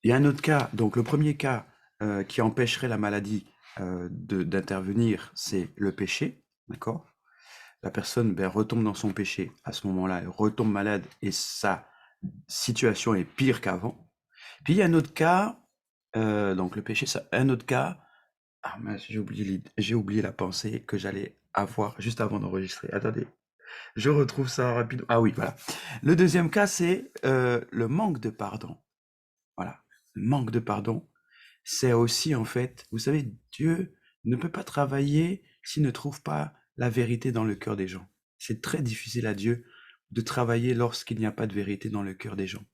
Il y a un autre cas, donc le premier cas qui empêcherait la maladie d'intervenir, c'est le péché, d'accord? La personne ben, retombe dans son péché, à ce moment-là, elle retombe malade et sa situation est pire qu'avant. Puis il y a un autre cas, donc le péché, c'est un autre cas. Ah mince, j'ai oublié la pensée que j'allais avoir juste avant d'enregistrer. Attendez, je retrouve ça rapidement. Ah oui, voilà. Le deuxième cas, c'est le manque de pardon. Voilà. Le manque de pardon, c'est aussi en fait, vous savez, Dieu ne peut pas travailler s'il ne trouve pas la vérité dans le cœur des gens. C'est très difficile à Dieu de travailler lorsqu'il n'y a pas de vérité dans le cœur des gens.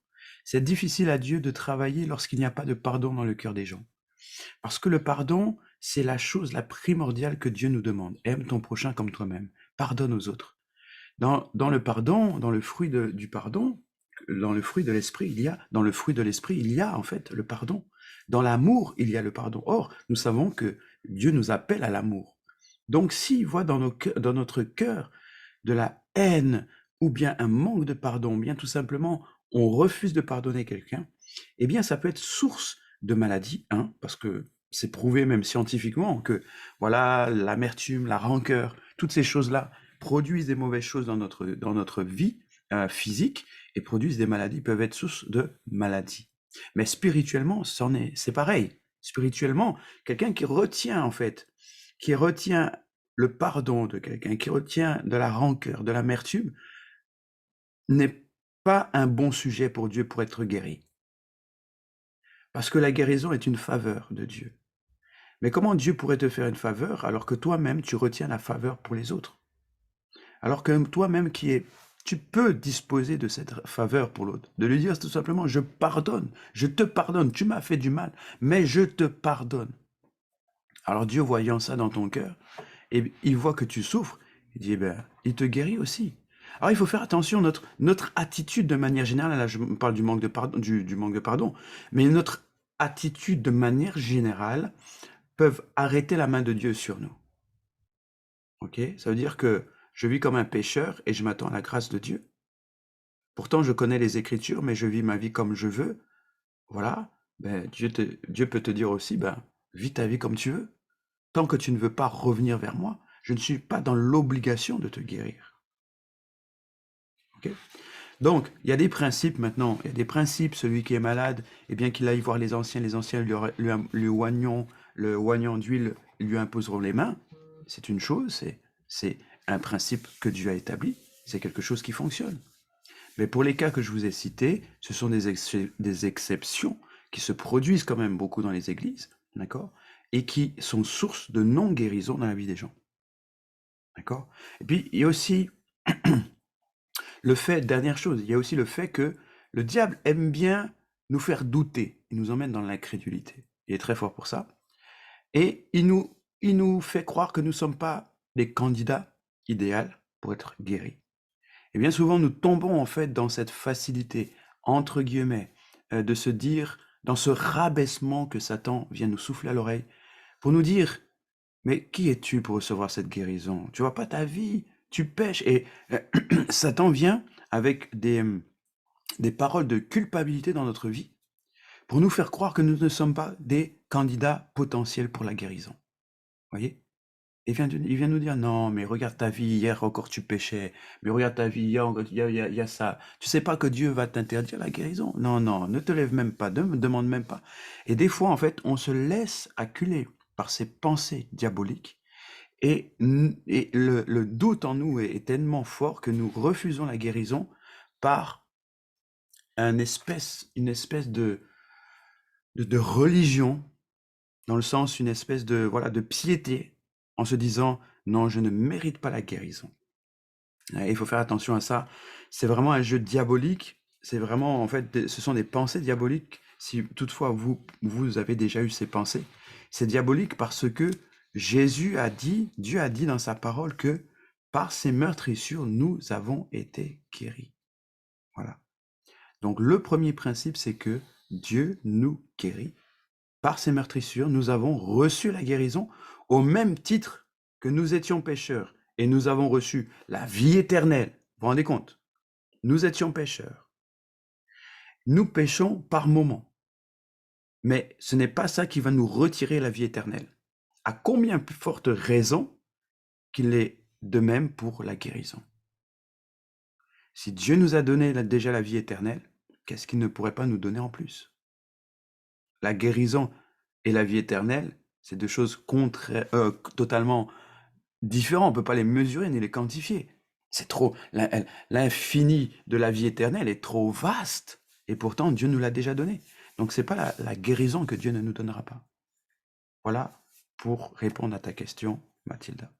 C'est difficile à Dieu de travailler lorsqu'il n'y a pas de pardon dans le cœur des gens. Parce que le pardon, c'est la chose la primordiale que Dieu nous demande. Aime ton prochain comme toi-même. Pardonne aux autres. Dans le pardon, dans le fruit du pardon, dans le fruit de l'esprit, dans le fruit de l'esprit, il y a en fait le pardon. Dans l'amour, il y a le pardon. Or, nous savons que Dieu nous appelle à l'amour. Donc, s'il voit dans notre cœur de la haine ou bien un manque de pardon, ou bien tout simplement on refuse de pardonner quelqu'un, eh bien, ça peut être source de maladie, hein, parce que c'est prouvé même scientifiquement que voilà, l'amertume, la rancœur, toutes ces choses-là produisent des mauvaises choses dans notre vie physique et produisent des maladies, peuvent être source de maladies. Mais spirituellement, c'est pareil. Spirituellement, quelqu'un qui retient en fait, qui retient le pardon de quelqu'un, qui retient de la rancœur, de l'amertume, n'est pas un bon sujet pour Dieu pour être guéri. Parce que la guérison est une faveur de Dieu. Mais comment Dieu pourrait te faire une faveur alors que toi-même tu retiens la faveur pour les autres? Alors que toi-même tu peux disposer de cette faveur pour l'autre, de lui dire tout simplement, je pardonne, je te pardonne, tu m'as fait du mal, mais je te pardonne. Alors Dieu, voyant ça dans ton cœur, et il voit que tu souffres, il dit, eh ben, il te guérit aussi. Alors il faut faire attention, notre attitude de manière générale, là je parle du manque de pardon, du manque de pardon, mais notre attitude de manière générale peuvent arrêter la main de Dieu sur nous. Ok? Ça veut dire que je vis comme un pécheur et je m'attends à la grâce de Dieu. Pourtant, je connais les Écritures, mais je vis ma vie comme je veux. Voilà. Ben, Dieu peut te dire aussi, ben, vis ta vie comme tu veux. Tant que tu ne veux pas revenir vers moi, je ne suis pas dans l'obligation de te guérir. Ok? Donc, il y a des principes maintenant. Il y a des principes. Celui qui est malade, eh bien qu'il aille voir les anciens le oignant d'huile lui imposeront les mains. C'est une chose, c'est un principe que Dieu a établi. C'est quelque chose qui fonctionne. Mais pour les cas que je vous ai cités, ce sont des exceptions qui se produisent quand même beaucoup dans les églises, d'accord? Et qui sont source de non-guérison dans la vie des gens, d'accord? Et puis, il y a aussi dernière chose, il y a aussi le fait que le diable aime bien nous faire douter. Il nous emmène dans l'incrédulité. Il est très fort pour ça. Et il nous fait croire que nous ne sommes pas les candidats idéaux pour être guéris. Et bien souvent, nous tombons en fait dans cette facilité, entre guillemets, de se dire, dans ce rabaissement que Satan vient nous souffler à l'oreille, pour nous dire, mais qui es-tu pour recevoir cette guérison? Tu vois pas ta vie, tu pèches. Et Satan vient avec des paroles de culpabilité dans notre vie, pour nous faire croire que nous ne sommes pas des candidats potentiels pour la guérison. Voyez? Il vient nous dire, non, mais regarde ta vie, hier encore tu péchais, mais regarde ta vie, hier encore, il y a ça. Tu sais pas que Dieu va t'interdire la guérison? Non, non, ne te lève même pas, ne me demande même pas. Et des fois, en fait, on se laisse acculer par ces pensées diaboliques et le doute en nous est tellement fort que nous refusons la guérison par une espèce de religion, dans le sens, une espèce de, voilà, de piété, en se disant, non, je ne mérite pas la guérison. Il faut faire attention à ça. C'est vraiment un jeu diabolique. C'est vraiment, en fait, ce sont des pensées diaboliques. Si toutefois vous avez déjà eu ces pensées, c'est diabolique parce que Dieu a dit dans sa parole que par ses meurtrissures, nous avons été guéris. Voilà. Donc le premier principe, c'est que Dieu nous guérit. Par ses meurtrissures, nous avons reçu la guérison au même titre que nous étions pécheurs et nous avons reçu la vie éternelle. Vous vous rendez compte? Nous étions pécheurs. Nous péchons par moment. Mais ce n'est pas ça qui va nous retirer la vie éternelle. À combien plus forte raison qu'il est de même pour la guérison. Si Dieu nous a donné déjà la vie éternelle, qu'est-ce qu'il ne pourrait pas nous donner en plus? La guérison et la vie éternelle, c'est deux choses totalement différentes. On ne peut pas les mesurer ni les quantifier. C'est trop. L'infini de la vie éternelle est trop vaste. Et pourtant, Dieu nous l'a déjà donné. Donc, ce n'est pas la guérison que Dieu ne nous donnera pas. Voilà pour répondre à ta question, Mathilda.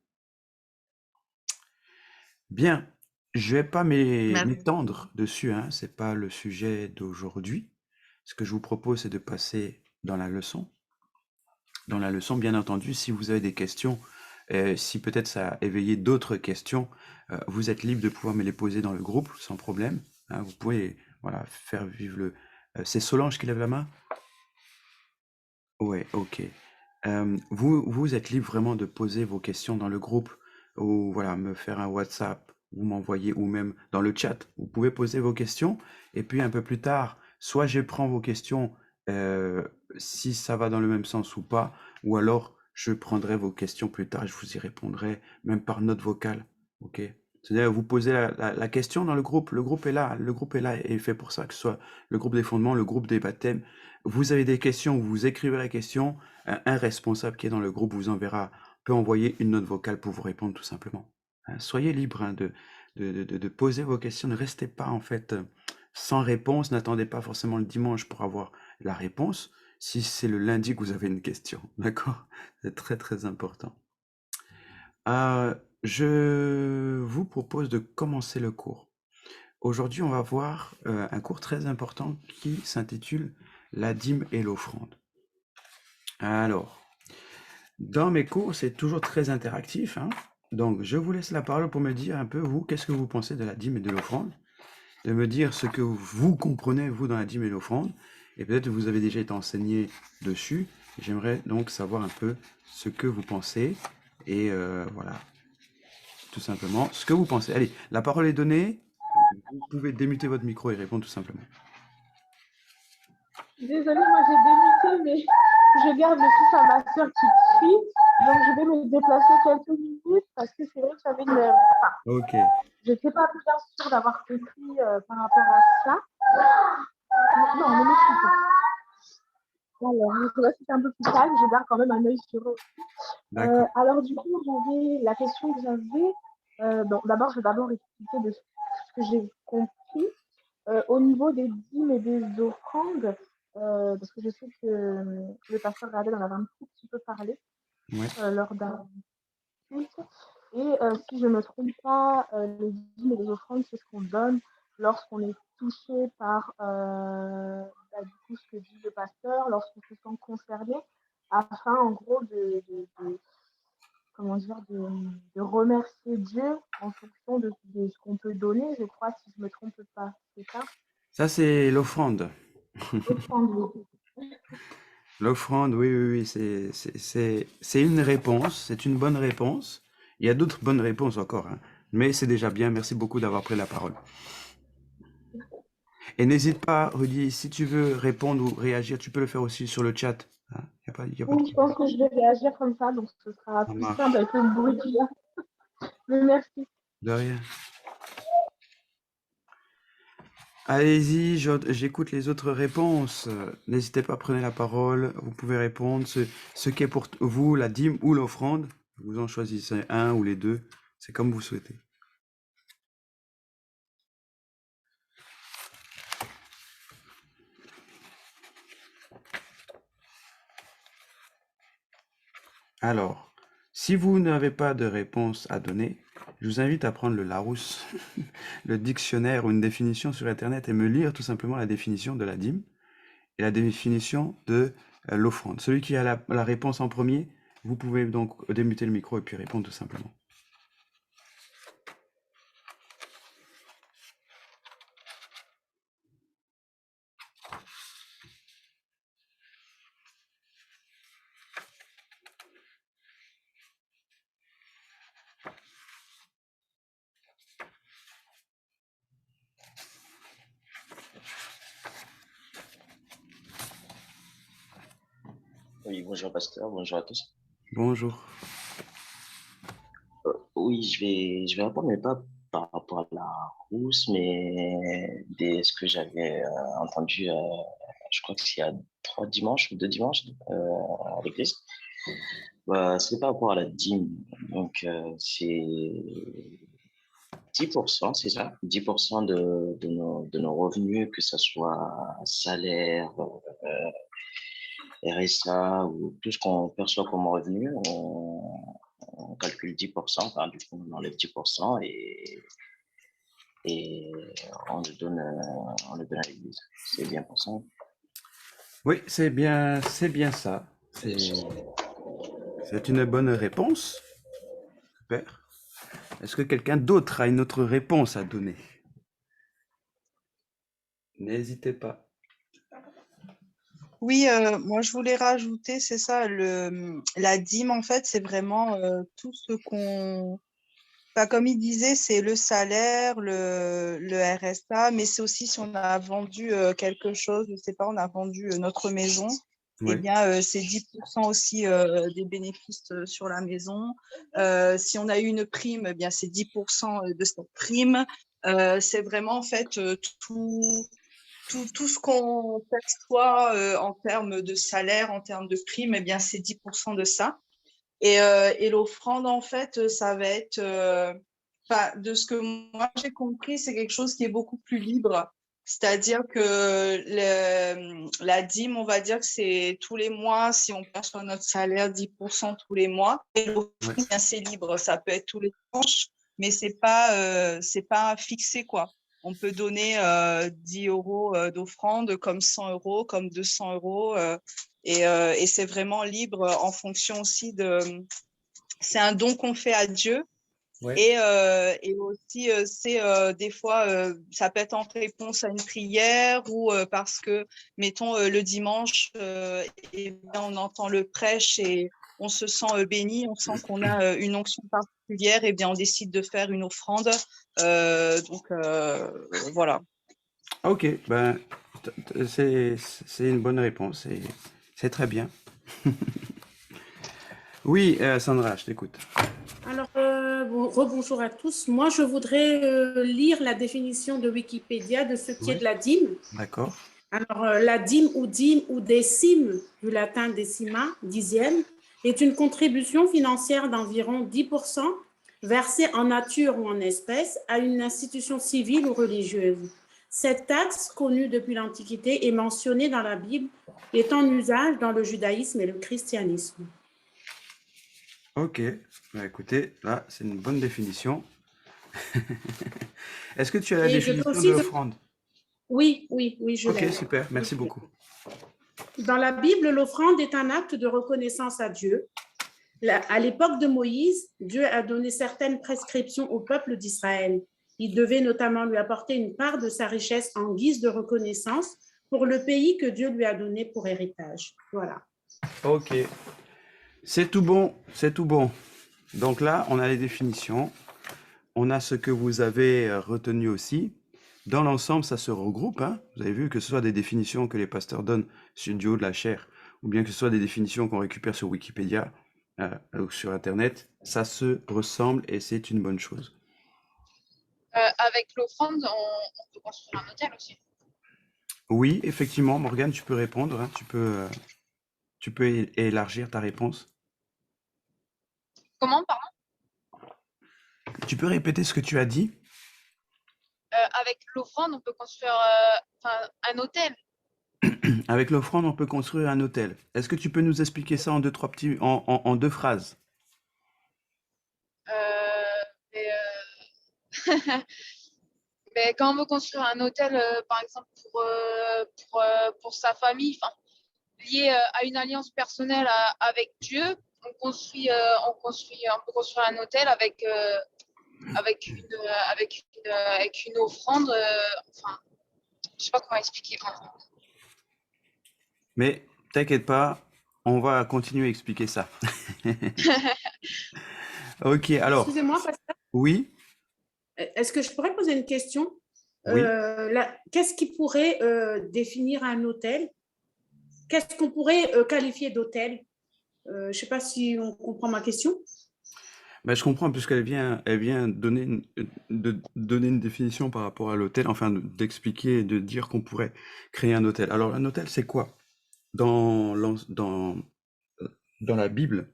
Bien, je vais pas m'étendre dessus, hein, c'est pas le sujet d'aujourd'hui. Ce que je vous propose, c'est de passer dans la leçon. Dans la leçon, bien entendu, si vous avez des questions, si peut-être ça a éveillé d'autres questions, vous êtes libre de pouvoir me les poser dans le groupe sans problème, hein. Vous pouvez, voilà, faire vivre le. C'est Solange qui lève la main? Ouais, ok. Vous êtes libre vraiment de poser vos questions dans le groupe ou voilà, me faire un WhatsApp ou m'envoyer ou même dans le chat. Vous pouvez poser vos questions et puis un peu plus tard, soit je prends vos questions euh, si ça va dans le même sens ou pas, ou alors je prendrai vos questions plus tard, je vous y répondrai même par note vocale. Ok? C'est-à-dire vous posez la question dans le groupe est là, le groupe est là et fait pour ça, que ce soit le groupe des fondements, le groupe des baptêmes. Vous avez des questions, vous écrivez la question, un responsable qui est dans le groupe vous enverra, peut envoyer une note vocale pour vous répondre tout simplement. Hein, soyez libre hein, de poser vos questions, ne restez pas en fait sans réponse, n'attendez pas forcément le dimanche pour avoir la réponse, si c'est le lundi que vous avez une question, d'accord? C'est très très important. Je vous propose de commencer le cours. Aujourd'hui, on va voir un cours très important qui s'intitule La dîme et l'offrande. Alors, dans mes cours, c'est toujours très interactif, hein. Donc, je vous laisse la parole pour me dire un peu, vous, qu'est-ce que vous pensez de la dîme et de l'offrande, de me dire ce que vous comprenez, vous, dans la dîme et l'offrande, et peut-être que vous avez déjà été enseigné dessus. J'aimerais donc savoir un peu ce que vous pensez, et voilà, tout simplement, ce que vous pensez. Allez, la parole est donnée, vous pouvez démuter votre micro et répondre tout simplement. Désolée, moi j'ai débuté, mais je garde le fils à ma soeur qui crie. Donc je vais me déplacer quelques minutes parce que c'est vrai que j'avais une. Enfin, Ok. je ne sais pas bien sûr d'avoir compris par rapport à ça. Non, ne me suis pas. Alors, je sais pas si c'est un peu plus calme, je garde quand même un œil sur eux. D'accord. Alors, du coup, j'avais la question que j'avais. Bon, d'abord, je vais d'abord expliquer de ce que j'ai compris. Au niveau des dîmes et des offrandes, parce que je sais que le pasteur Radel en avait un tout petit peu parlé Ouais. lors d'un culte. Et si je ne me trompe pas, les dîmes et les offrandes, c'est ce qu'on donne lorsqu'on est touché par du coup, ce que dit le pasteur, lorsqu'on se sent concerné, afin en gros comment dire, de remercier Dieu en fonction de ce qu'on peut donner, je crois, si je ne me trompe pas, c'est ça. Ça, c'est l'offrande. Offrande. L'offrande, oui, oui, oui, c'est une réponse, c'est une bonne réponse. Il y a d'autres bonnes réponses encore, hein, mais c'est déjà bien. Merci beaucoup d'avoir pris la parole. Et n'hésite pas, Rudy, si tu veux répondre ou réagir, tu peux le faire aussi sur le chat. Hein. Y a pas de Oui, je pense que je vais réagir comme ça, donc ce sera Ça plus marche. simple avec le bruit qu'il y a. Mais merci. De rien. Allez-y, j'écoute les autres réponses. N'hésitez pas, prenez la parole. Vous pouvez répondre. Ce qu'est pour vous la dîme ou l'offrande. Vous en choisissez un ou les deux. C'est comme vous souhaitez. Alors, si vous n'avez pas de réponse à donner, je vous invite à prendre le Larousse, le dictionnaire ou une définition sur Internet et me lire tout simplement la définition de la dîme et la définition de l'offrande. Celui qui a la réponse en premier, vous pouvez donc démuter le micro et puis répondre tout simplement. Oui, bonjour pasteur, bonjour à tous. Bonjour. Oui, je vais répondre, mais pas par rapport à la rousse, mais ce que j'avais entendu, je crois que c'est il y a 3 dimanches ou 2 dimanches à l'église. C'est par rapport à la dîme. Donc, c'est 10%, c'est ça? 10% de nos revenus, que ce soit salaire, RSA ou tout ce qu'on perçoit comme revenu, on calcule 10%, enfin, du coup, on enlève 10% et on le donne à l'église. C'est bien pour ça. Oui, c'est bien ça. C'est une bonne réponse. Super. Est-ce que quelqu'un d'autre a une autre réponse à donner? N'hésitez pas. Oui, moi je voulais rajouter, c'est ça, la dîme en fait, c'est vraiment tout ce qu'on, enfin, comme il disait, c'est le salaire, le RSA, mais c'est aussi si on a vendu quelque chose, je sais pas, on a vendu notre maison, eh Oui. bien c'est 10% aussi des bénéfices sur la maison. Si on a eu une prime, eh bien c'est 10% de cette prime. C'est vraiment en fait tout ce qu'on perçoit en termes de salaire, en termes de prime, eh bien, c'est 10% de ça. Et l'offrande, en fait, ça va être, de ce que moi j'ai compris, c'est quelque chose qui est beaucoup plus libre. C'est-à-dire que la dîme, on va dire que c'est tous les mois, si on perçoit notre salaire, 10% tous les mois. Et Ouais. l'offrande, c'est libre. Ça peut être tous les dimanches, mais c'est pas fixé, quoi. On peut donner 10 euros d'offrande, comme 100 euros, comme 200 euros. Et c'est vraiment libre en fonction aussi de. C'est un don qu'on fait à Dieu. Ouais. Et aussi, c'est des fois, ça peut être en réponse à une prière ou parce que, mettons, le dimanche, eh bien, on entend le prêche et on se sent béni, on sent qu'on a une onction particulière, et bien on décide de faire une offrande. Donc, voilà. Ok, ben, c'est une bonne réponse et c'est très bien. Oui, Sandra, je t'écoute. Alors, rebonjour à tous. Moi, je voudrais lire la définition de Wikipédia de ce qui est Oui, de la dîme. d'accord. Alors, la dîme ou décime, du latin decima, dixième, est une contribution financière d'environ 10% versée en nature ou en espèces à une institution civile ou religieuse. Cette taxe, connue depuis l'Antiquité, est mentionnée dans la Bible et est en usage dans le judaïsme et le christianisme. Ok, ben, écoutez, là, c'est une bonne définition. Est-ce que tu as la Et je peux définition de aussi... l'offrande? Oui, je Ok, l'ai. super, Oui, merci je l'ai. beaucoup. Dans la Bible, l'offrande est un acte de reconnaissance à Dieu. À l'époque de Moïse, Dieu a donné certaines prescriptions au peuple d'Israël. Il devait notamment lui apporter une part de sa richesse en guise de reconnaissance pour le pays que Dieu lui a donné pour héritage. Voilà. Ok, c'est tout bon, c'est tout bon. Donc là, on a les définitions, on a ce que vous avez retenu aussi. Dans l'ensemble, ça se regroupe, hein. Vous avez vu que ce soit des définitions que les pasteurs donnent sur du haut de la chair, ou bien que ce soit des définitions qu'on récupère sur Wikipédia ou sur Internet, ça se ressemble et c'est une bonne chose. Avec l'offrande, on peut construire un hôtel aussi. Oui, effectivement, Morgane, tu peux répondre, hein. Tu peux élargir ta réponse. Comment, pardon? Tu peux répéter ce que tu as dit? Avec l'offrande, on peut construire un hôtel. Avec l'offrande, on peut construire un hôtel. Est-ce que tu peux nous expliquer ça en en deux phrases? Mais, mais quand on veut construire un hôtel, par exemple pour sa famille, lié à une alliance personnelle avec Dieu, on peut construire un hôtel avec une offrande. Je sais pas comment expliquer. Mais t'inquiète pas, on va continuer à expliquer ça. Ok, alors, Excusez-moi, pasteur, oui, est-ce que je pourrais poser une question? oui. Qu'est-ce qui pourrait définir un hôtel? qu'est-ce qu'on pourrait qualifier d'autel? Je ne sais pas si on comprend ma question. Ben, je comprends, puisqu'elle vient donner une définition par rapport à l'autel, enfin d'expliquer, de dire qu'on pourrait créer un autel. Alors, un autel, c'est quoi? Dans la Bible,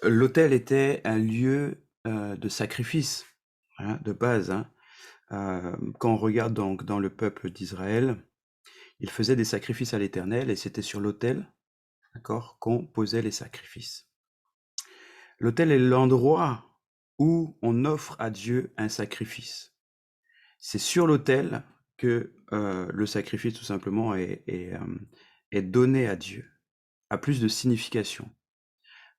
l'autel était un lieu de sacrifice, hein, de base. Hein. Quand on regarde donc dans le peuple d'Israël, ils faisaient des sacrifices à l'Éternel et c'était sur l'autel, d'accord, qu'on posait les sacrifices. L'autel est l'endroit où on offre à Dieu un sacrifice. C'est sur l'autel que le sacrifice, tout simplement, est donné à Dieu, a plus de signification.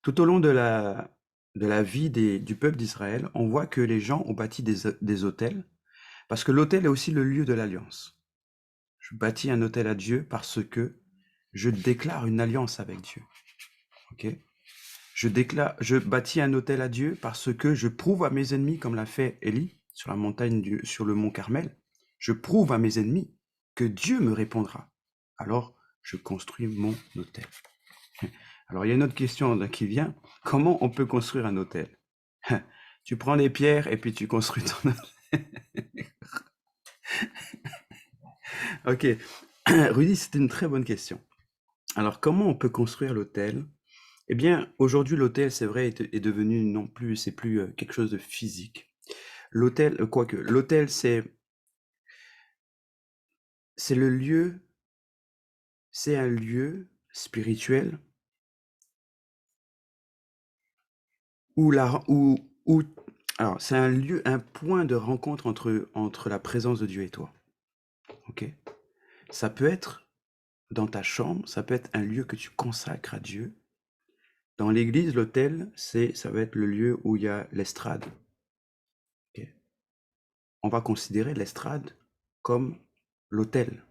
Tout au long de la vie du peuple d'Israël, on voit que les gens ont bâti des autels, parce que l'autel est aussi le lieu de l'alliance. Je bâtis un autel à Dieu parce que je déclare une alliance avec Dieu. Ok ? Je bâtis un autel à Dieu parce que je prouve à mes ennemis, comme l'a fait Élie sur la montagne, sur le mont Carmel, je prouve à mes ennemis que Dieu me répondra. Alors, je construis mon autel. Alors, il y a une autre question qui vient. Comment on peut construire un autel? Tu prends des pierres et puis tu construis ton autel. Ok. Rudy, c'était une très bonne question. Alors, comment on peut construire l'autel? Eh bien, aujourd'hui, l'autel, c'est vrai, est devenu non plus, c'est plus quelque chose de physique. L'autel, quoique, l'autel, c'est le lieu, c'est un lieu spirituel où alors, c'est un lieu, un point de rencontre entre la présence de Dieu et toi. Ok? Ça peut être dans ta chambre, ça peut être un lieu que tu consacres à Dieu. Dans l'église, l'autel, ça va être le lieu où il y a l'estrade. Ok? On va considérer l'estrade comme l'autel.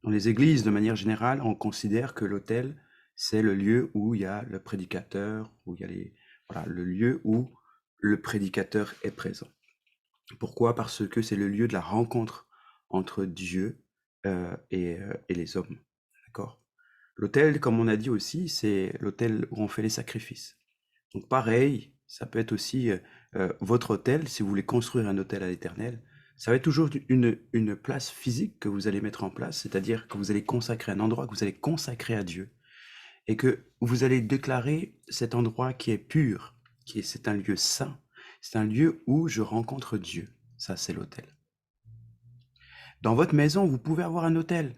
Dans les églises, de manière générale, on considère que l'autel, c'est le lieu où il y a le prédicateur, où il y a le lieu où le prédicateur est présent. Pourquoi? Parce que c'est le lieu de la rencontre entre Dieu et les hommes. D'accord? L'autel, comme on a dit aussi, c'est l'autel où on fait les sacrifices. Donc pareil, ça peut être aussi votre autel, si vous voulez construire un autel à l'Éternel, ça va être toujours une place physique que vous allez mettre en place, c'est-à-dire que vous allez consacrer un endroit que vous allez consacrer à Dieu et que vous allez déclarer cet endroit qui est pur, c'est un lieu saint, c'est un lieu où je rencontre Dieu. Ça, c'est l'autel. Dans votre maison, vous pouvez avoir un autel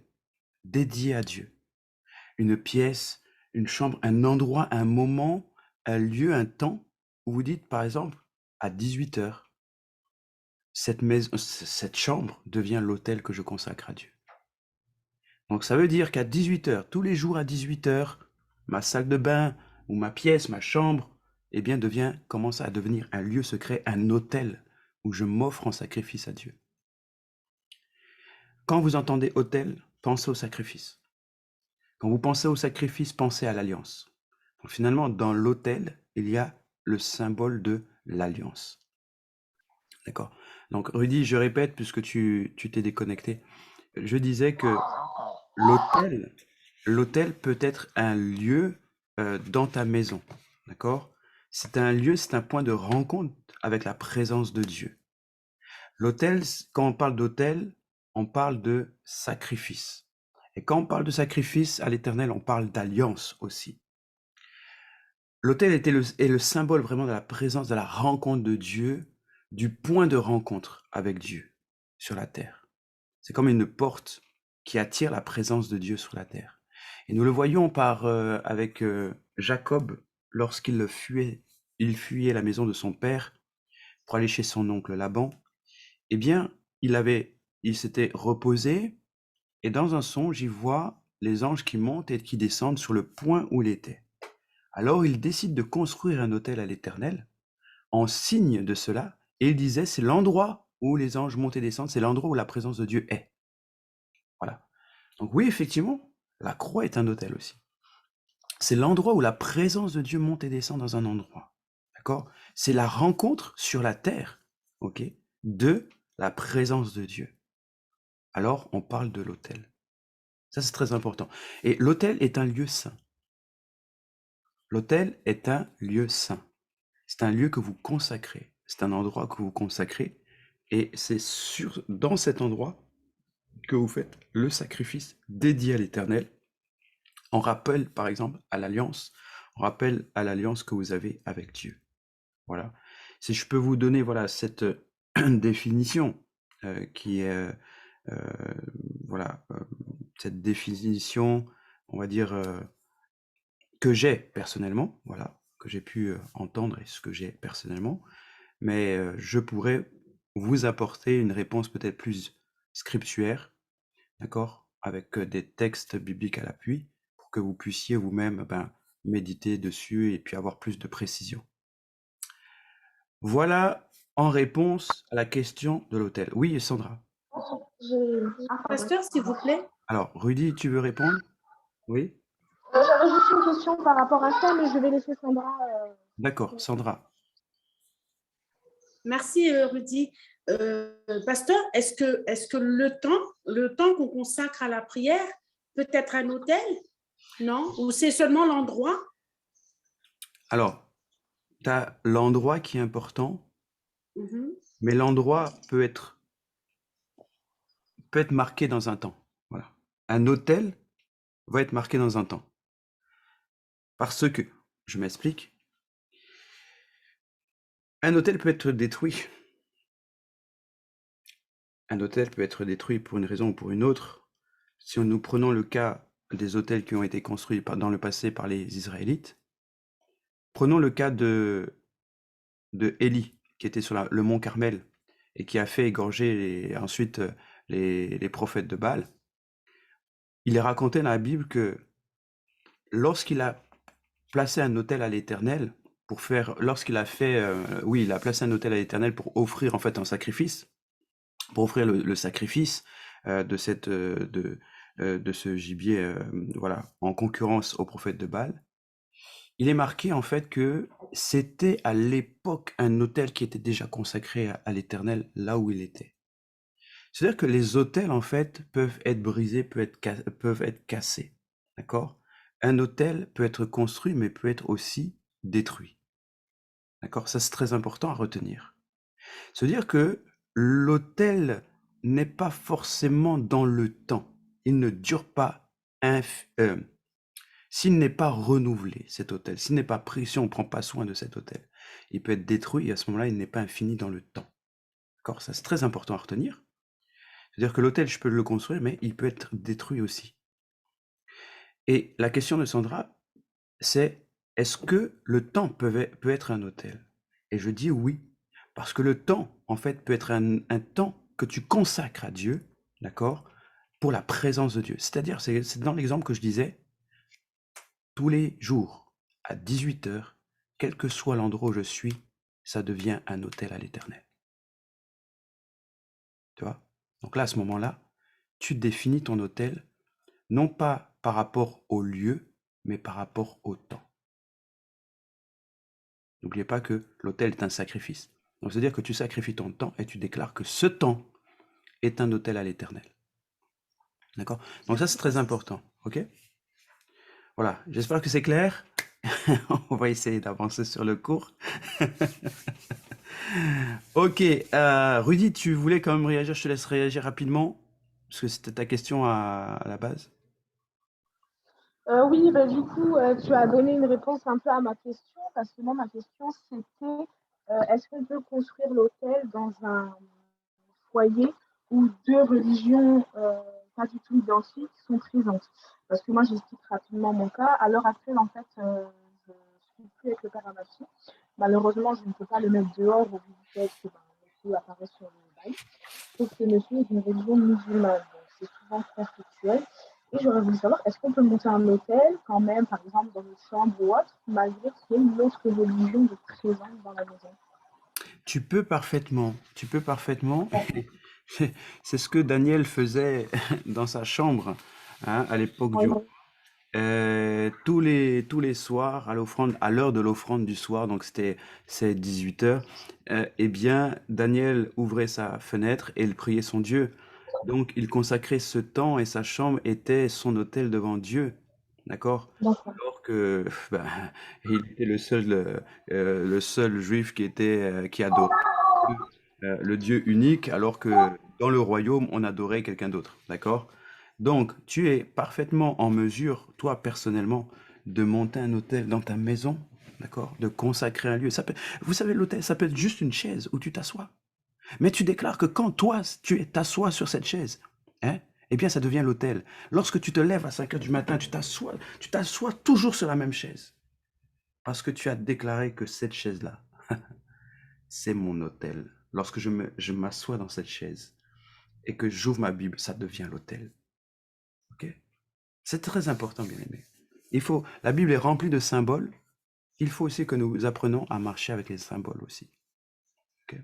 dédié à Dieu. Une pièce, une chambre, un endroit, un moment, un lieu, un temps où vous dites, par exemple, à 18h, cette chambre devient l'autel que je consacre à Dieu. Donc ça veut dire qu'à 18h, tous les jours à 18h, ma salle de bain ou ma pièce, ma chambre, eh bien commence à devenir un lieu secret, un autel où je m'offre en sacrifice à Dieu. Quand vous entendez autel, pensez au sacrifice. Quand vous pensez au sacrifice, pensez à l'alliance. Donc finalement, dans l'autel, il y a le symbole de l'alliance. D'accord? Donc Rudy, je répète, puisque tu t'es déconnecté, je disais que l'autel peut être un lieu dans ta maison. D'accord? C'est un lieu, c'est un point de rencontre avec la présence de Dieu. L'autel, quand on parle d'autel, on parle de sacrifice. Et quand on parle de sacrifice à l'Éternel, on parle d'alliance aussi. L'autel est le symbole vraiment de la présence, de la rencontre de Dieu, du point de rencontre avec Dieu sur la terre. C'est comme une porte qui attire la présence de Dieu sur la terre. Et nous le voyons avec Jacob lorsqu'il fuyait la maison de son père pour aller chez son oncle Laban. Eh bien, il s'était reposé et dans un songe, il voit les anges qui montent et qui descendent sur le point où il était. Alors il décide de construire un autel à l'Éternel en signe de cela, et il disait, c'est l'endroit où les anges montent et descendent, c'est l'endroit où la présence de Dieu est. Voilà. Donc oui, effectivement, la croix est un autel aussi. C'est l'endroit où la présence de Dieu monte et descend dans un endroit. D'accord? C'est la rencontre sur la terre, ok, de la présence de Dieu. Alors on parle de l'autel. Ça, c'est très important. Et l'autel est un lieu saint. L'autel est un lieu saint. C'est un lieu que vous consacrez. C'est un endroit que vous consacrez. Et c'est dans cet endroit que vous faites le sacrifice dédié à l'Éternel. En rappel, par exemple, à l'alliance. En rappel à l'alliance que vous avez avec Dieu. Voilà. Si je peux vous donner voilà, cette définition qui est... cette définition, on va dire, que j'ai personnellement, voilà, que j'ai pu entendre et ce que j'ai personnellement, mais je pourrais vous apporter une réponse peut-être plus scriptuaire, d'accord, avec des textes bibliques à l'appui, pour que vous puissiez vous-même méditer dessus et puis avoir plus de précision. Voilà en réponse à la question de l'autel. Oui, Sandra. Pasteur, s'il vous plaît. Alors, Rudy, tu veux répondre? Oui. J'avais juste une question par rapport à ça, mais je vais laisser Sandra. D'accord, Sandra. Merci, Rudy. Pasteur, est-ce que le temps qu'on consacre à la prière peut être un autel? Non? Ou c'est seulement l'endroit? Alors, tu as l'endroit qui est important, mais l'endroit peut être marqué dans un temps. Voilà. Un autel va être marqué dans un temps. Parce que, je m'explique, un autel peut être détruit. Un autel peut être détruit pour une raison ou pour une autre. Si nous prenons le cas des autels qui ont été construits dans le passé par les Israélites, prenons le cas de Élie, qui était sur le mont Carmel et qui a fait égorger ensuite les prophètes de Baal. Il est raconté dans la Bible que lorsqu'il a placé un autel à l'Éternel, il a placé un autel à l'Éternel pour offrir en fait un sacrifice, pour offrir le sacrifice de ce gibier, en concurrence aux prophètes de Baal. Il est marqué en fait que c'était à l'époque un autel qui était déjà consacré à l'Éternel là où il était. C'est-à-dire que les autels en fait peuvent être brisés, peuvent être cassés, d'accord? Un autel peut être construit mais peut être aussi détruit, d'accord? Ça c'est très important à retenir. C'est-à-dire que l'autel n'est pas forcément dans le temps. Il ne dure pas s'il n'est pas renouvelé, cet autel, s'il n'est pas pris, si on ne prend pas soin de cet autel, il peut être détruit et à ce moment-là, il n'est pas infini dans le temps. D'accord? Ça, c'est très important à retenir. C'est-à-dire que l'autel, je peux le construire, mais il peut être détruit aussi. Et la question de Sandra, c'est est-ce que le temps peut être un autel? Et je dis oui, parce que le temps, en fait, peut être un temps que tu consacres à Dieu, d'accord, pour la présence de Dieu. C'est-à-dire, c'est dans l'exemple que je disais, tous les jours, à 18h, quel que soit l'endroit où je suis, ça devient un autel à l'Éternel. Tu vois? Donc là, à ce moment-là, tu définis ton autel, non pas par rapport au lieu, mais par rapport au temps. N'oubliez pas que l'autel est un sacrifice. Donc, c'est-à-dire que tu sacrifies ton temps et tu déclares que ce temps est un autel à l'Éternel. D'accord? Donc ça, c'est très important. OK? Voilà, j'espère que c'est clair. On va essayer d'avancer sur le cours. Ok, Rudy, tu voulais quand même réagir, je te laisse réagir rapidement, parce que c'était ta question à la base. Oui, du coup, tu as donné une réponse un peu à ma question, parce que moi, ma question, c'était est-ce qu'on peut construire l'autel dans un foyer où deux religions pas du tout identiques sont présentes? Parce que moi, j'explique rapidement mon cas. À l'heure actuelle, en fait, je ne suis plus avec le père Amachi. Malheureusement, je ne peux pas le mettre dehors au vu du fait que monsieur apparaît sur le bail. Sauf que monsieur est d'une religion musulmane, donc c'est souvent conflictuel. Et j'aurais voulu savoir, est-ce qu'on peut monter un hôtel quand même, par exemple dans une chambre ou autre, malgré qu'il y ait une autre religion de présente dans la maison? Tu peux parfaitement. C'est ce que Daniel faisait dans sa chambre à l'époque du roi. Tous les soirs à l'heure de l'offrande du soir, donc c'est 18h, eh bien Daniel ouvrait sa fenêtre et il priait son Dieu. Donc, il consacrait ce temps et sa chambre était son autel devant Dieu. D'accord? D'accord. Alors que ben, il était le seul juif qui adorait le Dieu unique, alors que dans le royaume, on adorait quelqu'un d'autre. D'accord? Donc, tu es parfaitement en mesure, toi personnellement, de monter un autel dans ta maison, d'accord? De consacrer un lieu. Vous savez, l'autel, ça peut être juste une chaise où tu t'assois. Mais tu déclares que quand toi, t'assois sur cette chaise, hein, eh bien, ça devient l'autel. Lorsque tu te lèves à 5 heures du matin, tu t'assois toujours sur la même chaise. Parce que tu as déclaré que cette chaise-là, c'est mon autel. Lorsque je m'assois dans cette chaise et que j'ouvre ma Bible, ça devient l'autel. Ok? C'est très important, bien aimé. La Bible est remplie de symboles. Il faut aussi que nous apprenions à marcher avec les symboles aussi. Ok?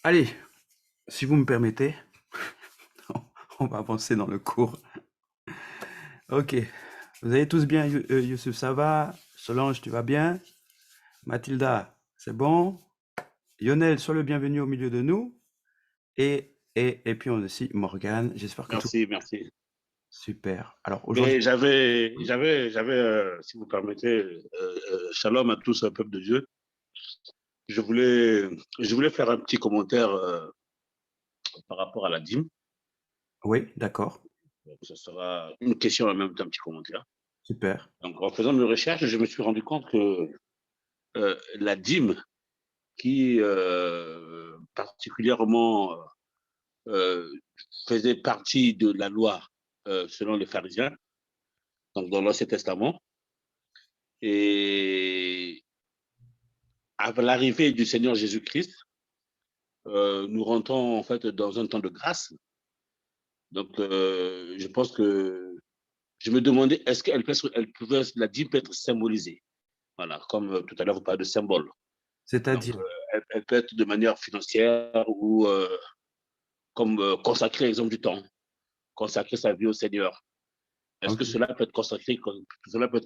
Allez, si vous me permettez, on va avancer dans le cours. Ok. Vous allez tous bien, Youssef, ça va? Solange, tu vas bien? Mathilda, c'est bon? Lionel, sois le bienvenu au milieu de nous. Et puis on a aussi Morgane, j'espère que tout... Merci. Super. Alors aujourd'hui... Mais si vous permettez, shalom à tous, un peuple de Dieu. Je voulais faire un petit commentaire par rapport à la dîme. Oui, d'accord. Ce sera une question en même temps, un petit commentaire. Super. Donc, en faisant mes recherches, je me suis rendu compte que la dîme, qui particulièrement faisait partie de la loi selon les pharisiens, donc dans l'Ancien Testament, et à l'arrivée du Seigneur Jésus-Christ, nous rentrons en fait dans un temps de grâce. Donc, je pense que je me demandais est-ce la dîme peut être symbolisée. Voilà, comme tout à l'heure vous parlez de symbole. C'est-à-dire? Elle peut être de manière financière ou comme consacrer, exemple du temps, consacrer sa vie au Seigneur. Est-ce que cela peut être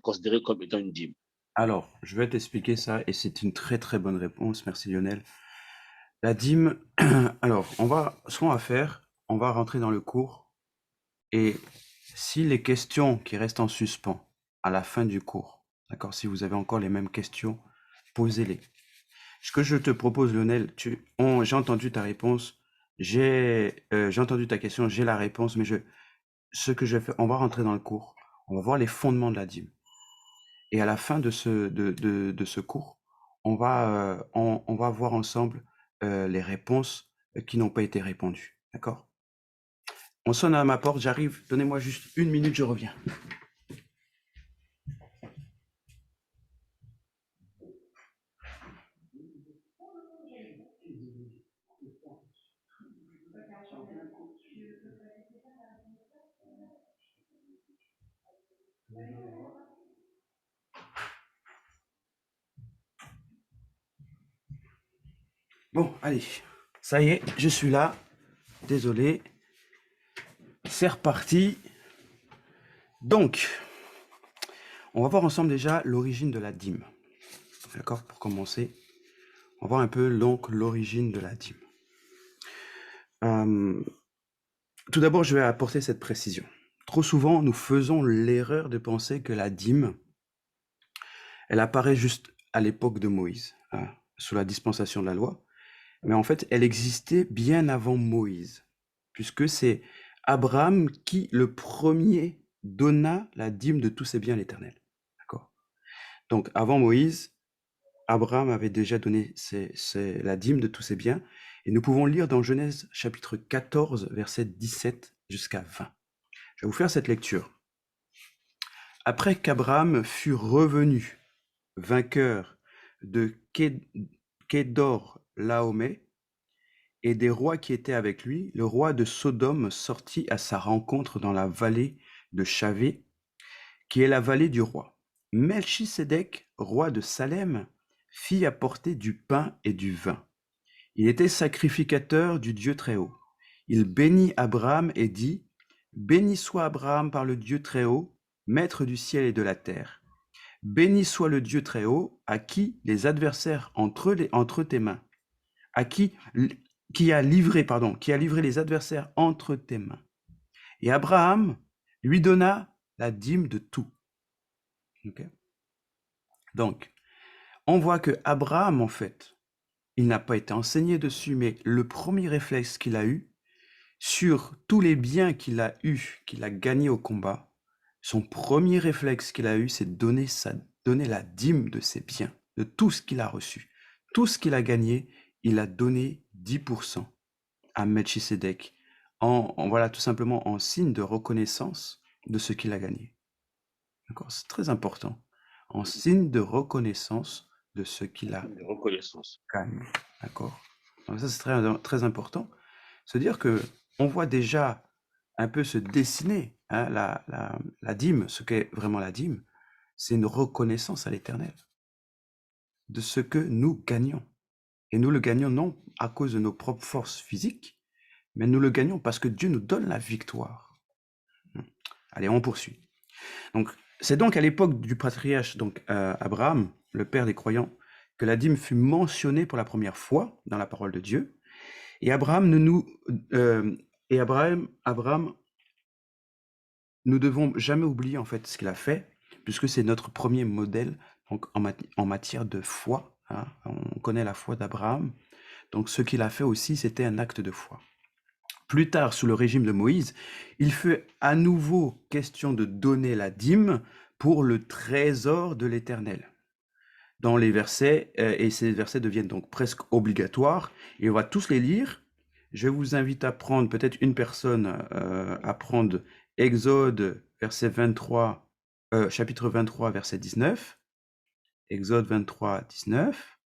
considéré comme étant une dîme? Alors, je vais t'expliquer ça et c'est une très très bonne réponse. Merci Lionel. La dîme, alors, ce qu'on va faire, on va rentrer dans le cours et si les questions qui restent en suspens à la fin du cours, d'accord, si vous avez encore les mêmes questions, posez-les. Ce que je te propose, Lionel, j'ai entendu ta réponse, j'ai entendu ta question, j'ai la réponse, mais ce que je vais faire, on va rentrer dans le cours, on va voir les fondements de la dîme. Et à la fin de ce cours, on va voir ensemble les réponses qui n'ont pas été répondues. D'accord? On sonne à ma porte, j'arrive. Donnez-moi juste 1 minute, je reviens. Bon, allez, ça y est, je suis là. Désolé. C'est reparti. Donc, on va voir ensemble déjà l'origine de la dîme. D'accord? Pour commencer, on va voir un peu l'origine de la dîme. Tout d'abord, je vais apporter cette précision. Trop souvent, nous faisons l'erreur de penser que la dîme, elle apparaît juste à l'époque de Moïse, sous la dispensation de la loi. Mais en fait, elle existait bien avant Moïse, puisque c'est Abraham qui, le premier, donna la dîme de tous ses biens à l'Éternel. D'accord? Donc, avant Moïse, Abraham avait déjà donné la dîme de tous ses biens, et nous pouvons lire dans Genèse chapitre 14, versets 17 jusqu'à 20. Je vais vous faire cette lecture. Après qu'Abraham fut revenu, vainqueur de Kédor-Laomé, et des rois qui étaient avec lui, le roi de Sodome sortit à sa rencontre dans la vallée de Chavé, qui est la vallée du roi. Melchisédek, roi de Salem, fit apporter du pain et du vin. Il était sacrificateur du Dieu Très-Haut. Il bénit Abraham et dit, « Béni soit Abraham par le Dieu Très-Haut, maître du ciel et de la terre. Béni soit le Dieu Très-Haut, à qui les adversaires entre tes mains, à qui qui a livré les adversaires entre tes mains. Et Abraham lui donna la dîme de tout. Okay? Donc, on voit que Abraham, en fait, il n'a pas été enseigné dessus, mais le premier réflexe qu'il a eu, sur tous les biens qu'il a gagnés au combat, son premier réflexe qu'il a eu, c'est de donner la dîme de ses biens, de tout ce qu'il a reçu. Tout ce qu'il a gagné, il a donné 10% à Melchisédek, voilà, tout simplement en signe de reconnaissance de ce qu'il a gagné. D'accord? C'est très important. En signe de reconnaissance de ce qu'il a gagné. D'accord? Donc ça, c'est très, très important. Se dire que on voit déjà un peu se dessiner hein, la dîme, ce qu'est vraiment la dîme, c'est une reconnaissance à l'Éternel de ce que nous gagnons. Et nous le gagnons non à cause de nos propres forces physiques, mais nous le gagnons parce que Dieu nous donne la victoire. Allez, on poursuit. Donc, c'est donc à l'époque du patriarche Abraham, le père des croyants, que la dîme fut mentionnée pour la première fois dans la parole de Dieu. Et Abraham, nous devons jamais oublier en fait ce qu'il a fait, puisque c'est notre premier modèle donc, en matière de foi. Hein. On connaît la foi d'Abraham. Donc ce qu'il a fait aussi, c'était un acte de foi. Plus tard, sous le régime de Moïse, il fut à nouveau question de donner la dîme pour le trésor de l'Éternel. Dans les versets, et ces versets deviennent donc presque obligatoires, et on va tous les lire. Je vous invite à prendre, peut-être une personne, à prendre Exode verset 23, chapitre 23, verset 19. Exode 23, 19.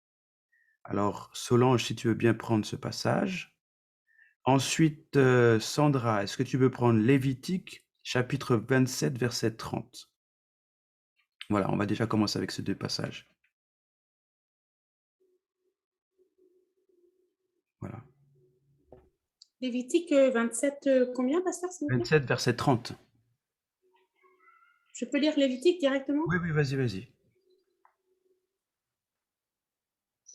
Alors, Solange, si tu veux bien prendre ce passage. Ensuite, Sandra, est-ce que tu veux prendre Lévitique, chapitre 27, verset 30? Voilà, on va déjà commencer avec ces deux passages. Voilà. Lévitique 27, combien, pasteur, s'il vous plaît? 27, verset 30. Je peux lire Lévitique directement? Oui, vas-y.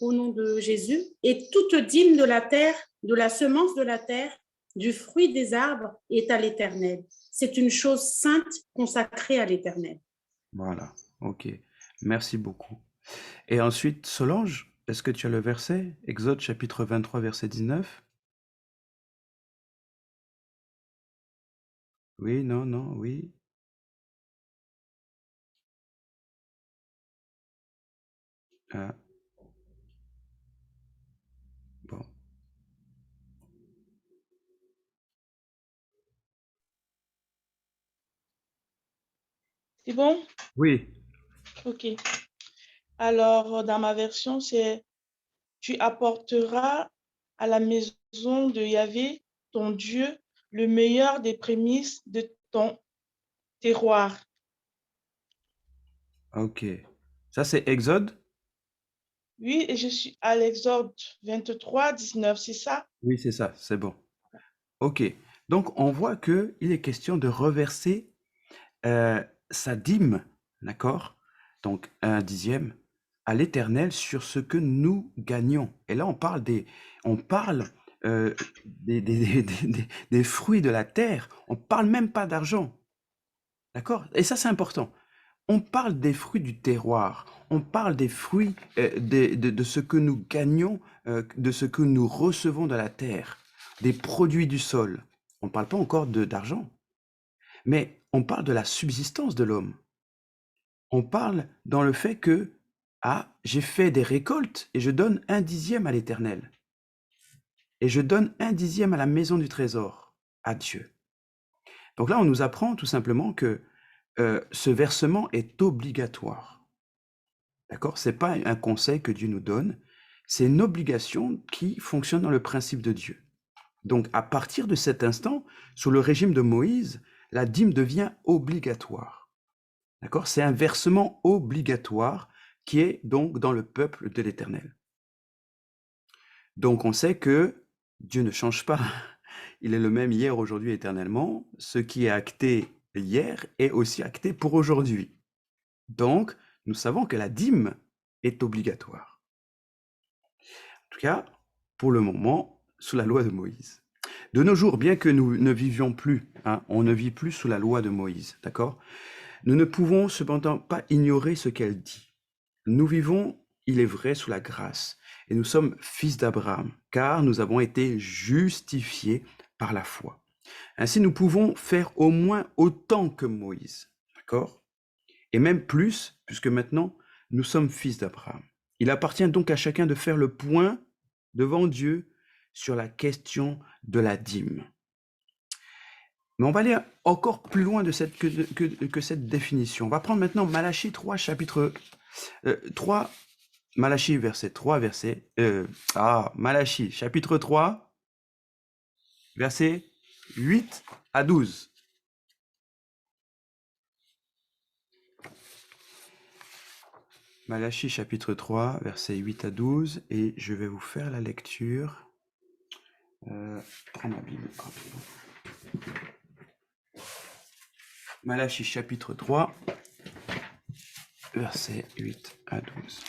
Au nom de Jésus. Et toute dîme de la terre, de la semence de la terre, du fruit des arbres est à l'Éternel. C'est une chose sainte consacrée à l'Éternel. Voilà, ok. Merci beaucoup. Et ensuite, Solange, est-ce que tu as le verset? Exode chapitre 23, verset 19. Oui, non, oui. Ah. Bon. C'est bon? Oui. Ok. Alors, dans ma version, c'est « Tu apporteras à la maison de Yahvé, ton Dieu, le meilleur des prémices de ton terroir. » Ok. Ça, c'est Exode? Oui, et je suis à l'Exode 23, 19, c'est ça? Oui, c'est ça, c'est bon. Ok. Donc, on voit qu'il est question de reverser sa dîme, d'accord? Donc, un dixième à l'Éternel sur ce que nous gagnons. Et là, on parle des fruits de la terre. On parle même pas d'argent. D'accord? Et ça, c'est important. On parle des fruits du terroir. On parle des fruits de ce que nous gagnons, de ce que nous recevons de la terre, des produits du sol. On ne parle pas encore d'argent, mais on parle de la subsistance de l'homme. On parle dans le fait que, j'ai fait des récoltes et je donne un dixième à l'Éternel. Et je donne un dixième à la maison du trésor, à Dieu. Donc là, on nous apprend tout simplement que ce versement est obligatoire. D'accord? Ce n'est pas un conseil que Dieu nous donne, c'est une obligation qui fonctionne dans le principe de Dieu. Donc, à partir de cet instant, sous le régime de Moïse, la dîme devient obligatoire. D'accord? C'est un versement obligatoire qui est donc dans le peuple de l'Éternel. Donc, on sait que Dieu ne change pas. Il est le même hier, aujourd'hui, éternellement. Ce qui est acté hier est aussi acté pour aujourd'hui. Donc, nous savons que la dîme est obligatoire. En tout cas, pour le moment, sous la loi de Moïse. De nos jours, bien que nous ne vivions plus, on ne vit plus sous la loi de Moïse, d'accord? Nous ne pouvons cependant pas ignorer ce qu'elle dit. Nous vivons, il est vrai, sous la grâce, et nous sommes fils d'Abraham, car nous avons été justifiés par la foi. Ainsi, nous pouvons faire au moins autant que Moïse, d'accord? Et même plus, puisque maintenant, nous sommes fils d'Abraham. Il appartient donc à chacun de faire le point devant Dieu sur la question de la dîme. Mais on va aller encore plus loin que cette définition. On va prendre maintenant Malachie 3, chapitre 3, Malachie verset 3, Malachie chapitre 3, verset 8 à 12. Malachie chapitre 3, versets 8 à 12, et je vais vous faire la lecture. Prends ma Bible rapidement. Malachie chapitre 3, versets 8 à 12.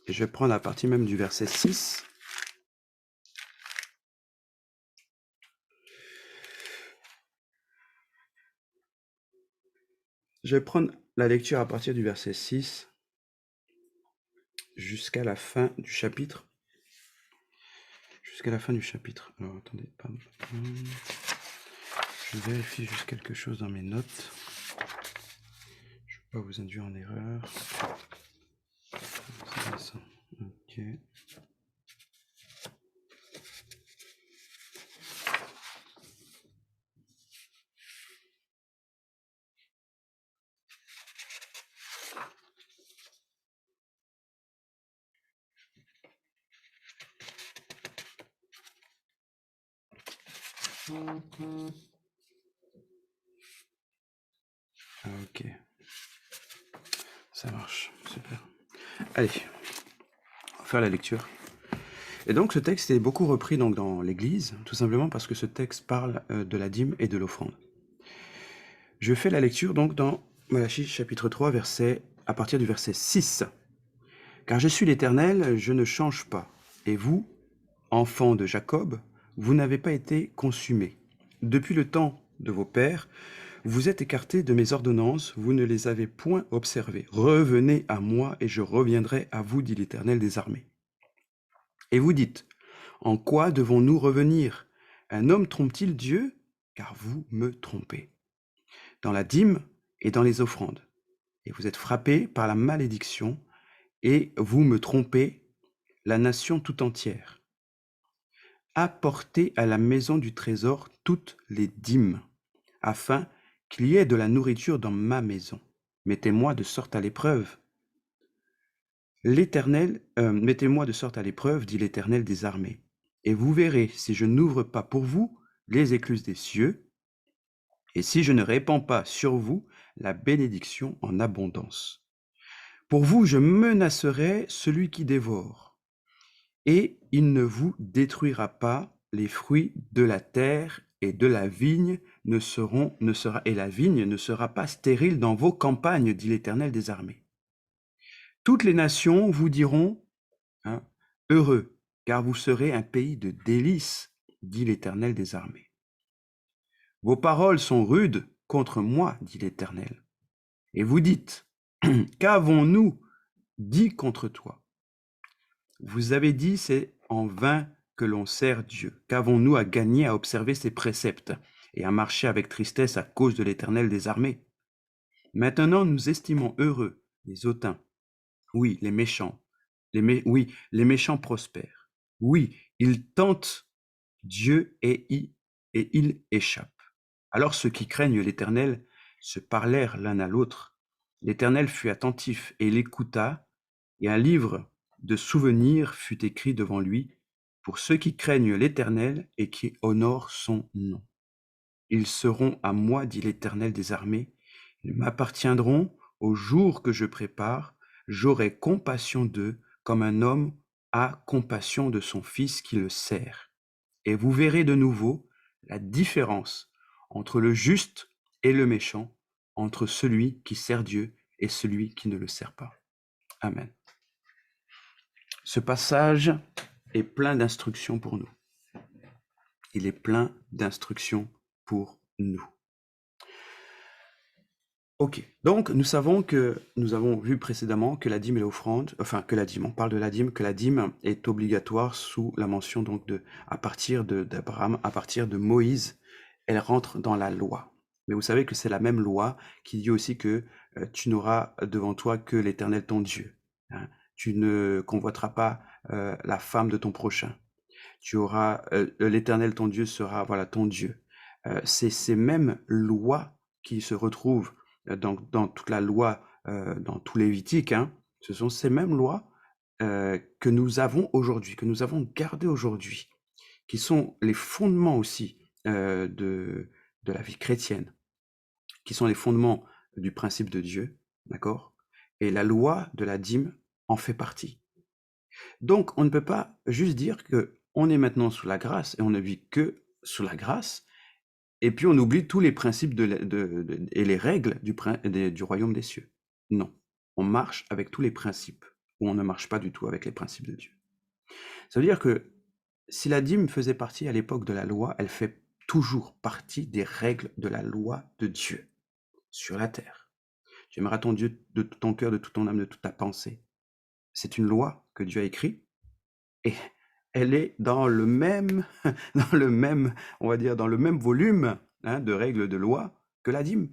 Et je vais prendre la partie même du verset 6. Je vais prendre la lecture à partir du verset 6 jusqu'à la fin du chapitre. Jusqu'à la fin du chapitre. Alors, attendez, pardon. Je vérifie juste quelque chose dans mes notes. Je ne veux pas vous induire en erreur. C'est ça. Ok. Ok. Ça marche. Super. Allez. On va faire la lecture. Et donc ce texte est beaucoup repris donc, dans l'Église, tout simplement parce que ce texte parle de la dîme et de l'offrande. Je fais la lecture donc dans Malachie chapitre 3, à partir du verset 6. « Car je suis l'Éternel, je ne change pas. Et vous, enfants de Jacob, vous n'avez pas été consumés. Depuis le temps de vos pères, vous êtes écartés de mes ordonnances, vous ne les avez point observées. Revenez à moi et je reviendrai à vous, dit l'Éternel des armées. Et vous dites, en quoi devons-nous revenir? Un homme trompe-t-il Dieu? Car vous me trompez. Dans la dîme et dans les offrandes. Et vous êtes frappés par la malédiction, et vous me trompez, la nation tout entière. Apportez à la maison du trésor toutes les dîmes, afin qu'il y ait de la nourriture dans ma maison. Mettez-moi de sorte à l'épreuve. Mettez-moi de sorte à l'épreuve, dit l'Éternel des armées. Et vous verrez si je n'ouvre pas pour vous les écluses des cieux, et si je ne répands pas sur vous la bénédiction en abondance. Pour vous, je menacerai celui qui dévore, et il ne vous détruira pas les fruits de la terre, et la vigne ne sera pas stérile dans vos campagnes, dit l'Éternel des armées. Toutes les nations vous diront, heureux, car vous serez un pays de délices, dit l'Éternel des armées. Vos paroles sont rudes contre moi, dit l'Éternel. Et vous dites, qu'avons-nous dit contre toi? Vous avez dit, c'est en vain que l'on sert Dieu. Qu'avons-nous à gagner à observer ses préceptes et à marcher avec tristesse à cause de l'Éternel des armées? Maintenant, nous estimons heureux les hautains. Oui, les méchants. Oui, les méchants prospèrent. Oui, ils tentent Dieu et ils échappent. Alors ceux qui craignent l'Éternel se parlèrent l'un à l'autre. L'Éternel fut attentif et l'écouta, et un livre de souvenirs fut écrit devant lui pour ceux qui craignent l'Éternel et qui honorent son nom. Ils seront à moi, dit l'Éternel des armées. Ils m'appartiendront au jour que je prépare. J'aurai compassion d'eux comme un homme a compassion de son fils qui le sert. Et vous verrez de nouveau la différence entre le juste et le méchant, entre celui qui sert Dieu et celui qui ne le sert pas. Amen. Ce passage est plein d'instructions pour nous. Il est plein d'instructions pour nous. Ok, donc nous avons vu précédemment que la dîme et l'offrande, on parle de la dîme, que la dîme est obligatoire sous la mention donc à partir d'Abraham, à partir de Moïse, elle rentre dans la loi. Mais vous savez que c'est la même loi qui dit aussi que tu n'auras devant toi que l'Éternel ton Dieu. Hein. Tu ne convoiteras pas la femme de ton prochain. Tu auras l'Éternel ton Dieu sera ton Dieu. C'est ces mêmes lois qui se retrouvent dans toute la loi, dans tout Lévitique, hein. Ce sont ces mêmes lois que nous avons aujourd'hui, que nous avons gardées aujourd'hui, qui sont les fondements aussi de la vie chrétienne, qui sont les fondements du principe de Dieu, d'accord? Et la loi de la dîme en fait partie. Donc, on ne peut pas juste dire qu'on est maintenant sous la grâce et on ne vit que sous la grâce, et puis on oublie tous les principes et les règles du royaume des cieux. Non, on marche avec tous les principes, ou on ne marche pas du tout avec les principes de Dieu. Ça veut dire que si la dîme faisait partie à l'époque de la loi, elle fait toujours partie des règles de la loi de Dieu sur la terre. Tu aimeras ton Dieu de tout ton cœur, de toute ton âme, de toute ta pensée. C'est une loi que Dieu a écrite, et elle est dans le même, on va dire, dans le même volume de règles de loi que la dîme.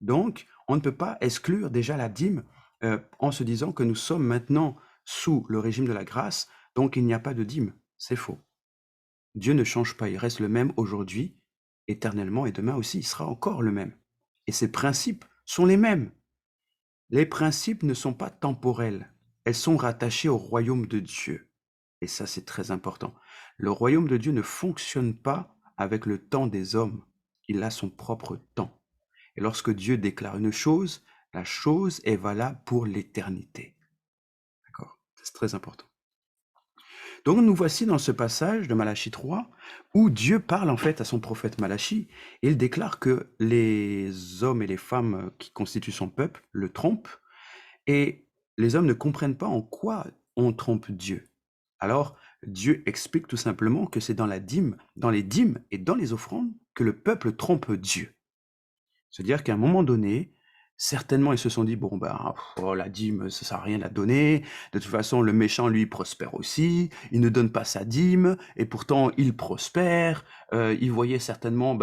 Donc, on ne peut pas exclure déjà la dîme en se disant que nous sommes maintenant sous le régime de la grâce, donc il n'y a pas de dîme. C'est faux. Dieu ne change pas, il reste le même aujourd'hui, éternellement, et demain aussi, il sera encore le même. Et ses principes sont les mêmes. Les principes ne sont pas temporels, elles sont rattachées au royaume de Dieu. Et ça, c'est très important. Le royaume de Dieu ne fonctionne pas avec le temps des hommes. Il a son propre temps. Et lorsque Dieu déclare une chose, la chose est valable pour l'éternité. D'accord? C'est très important. Donc nous voici dans ce passage de Malachie 3, où Dieu parle en fait à son prophète Malachie, et il déclare que les hommes et les femmes qui constituent son peuple le trompent, et les hommes ne comprennent pas en quoi on trompe Dieu. Alors, Dieu explique tout simplement que c'est dans les dîmes et dans les offrandes que le peuple trompe Dieu. C'est-à-dire qu'à un moment donné, certainement ils se sont dit, la dîme, ça sert à rien de la donner, de toute façon le méchant lui prospère aussi, il ne donne pas sa dîme, et pourtant il prospère, il voyait certainement,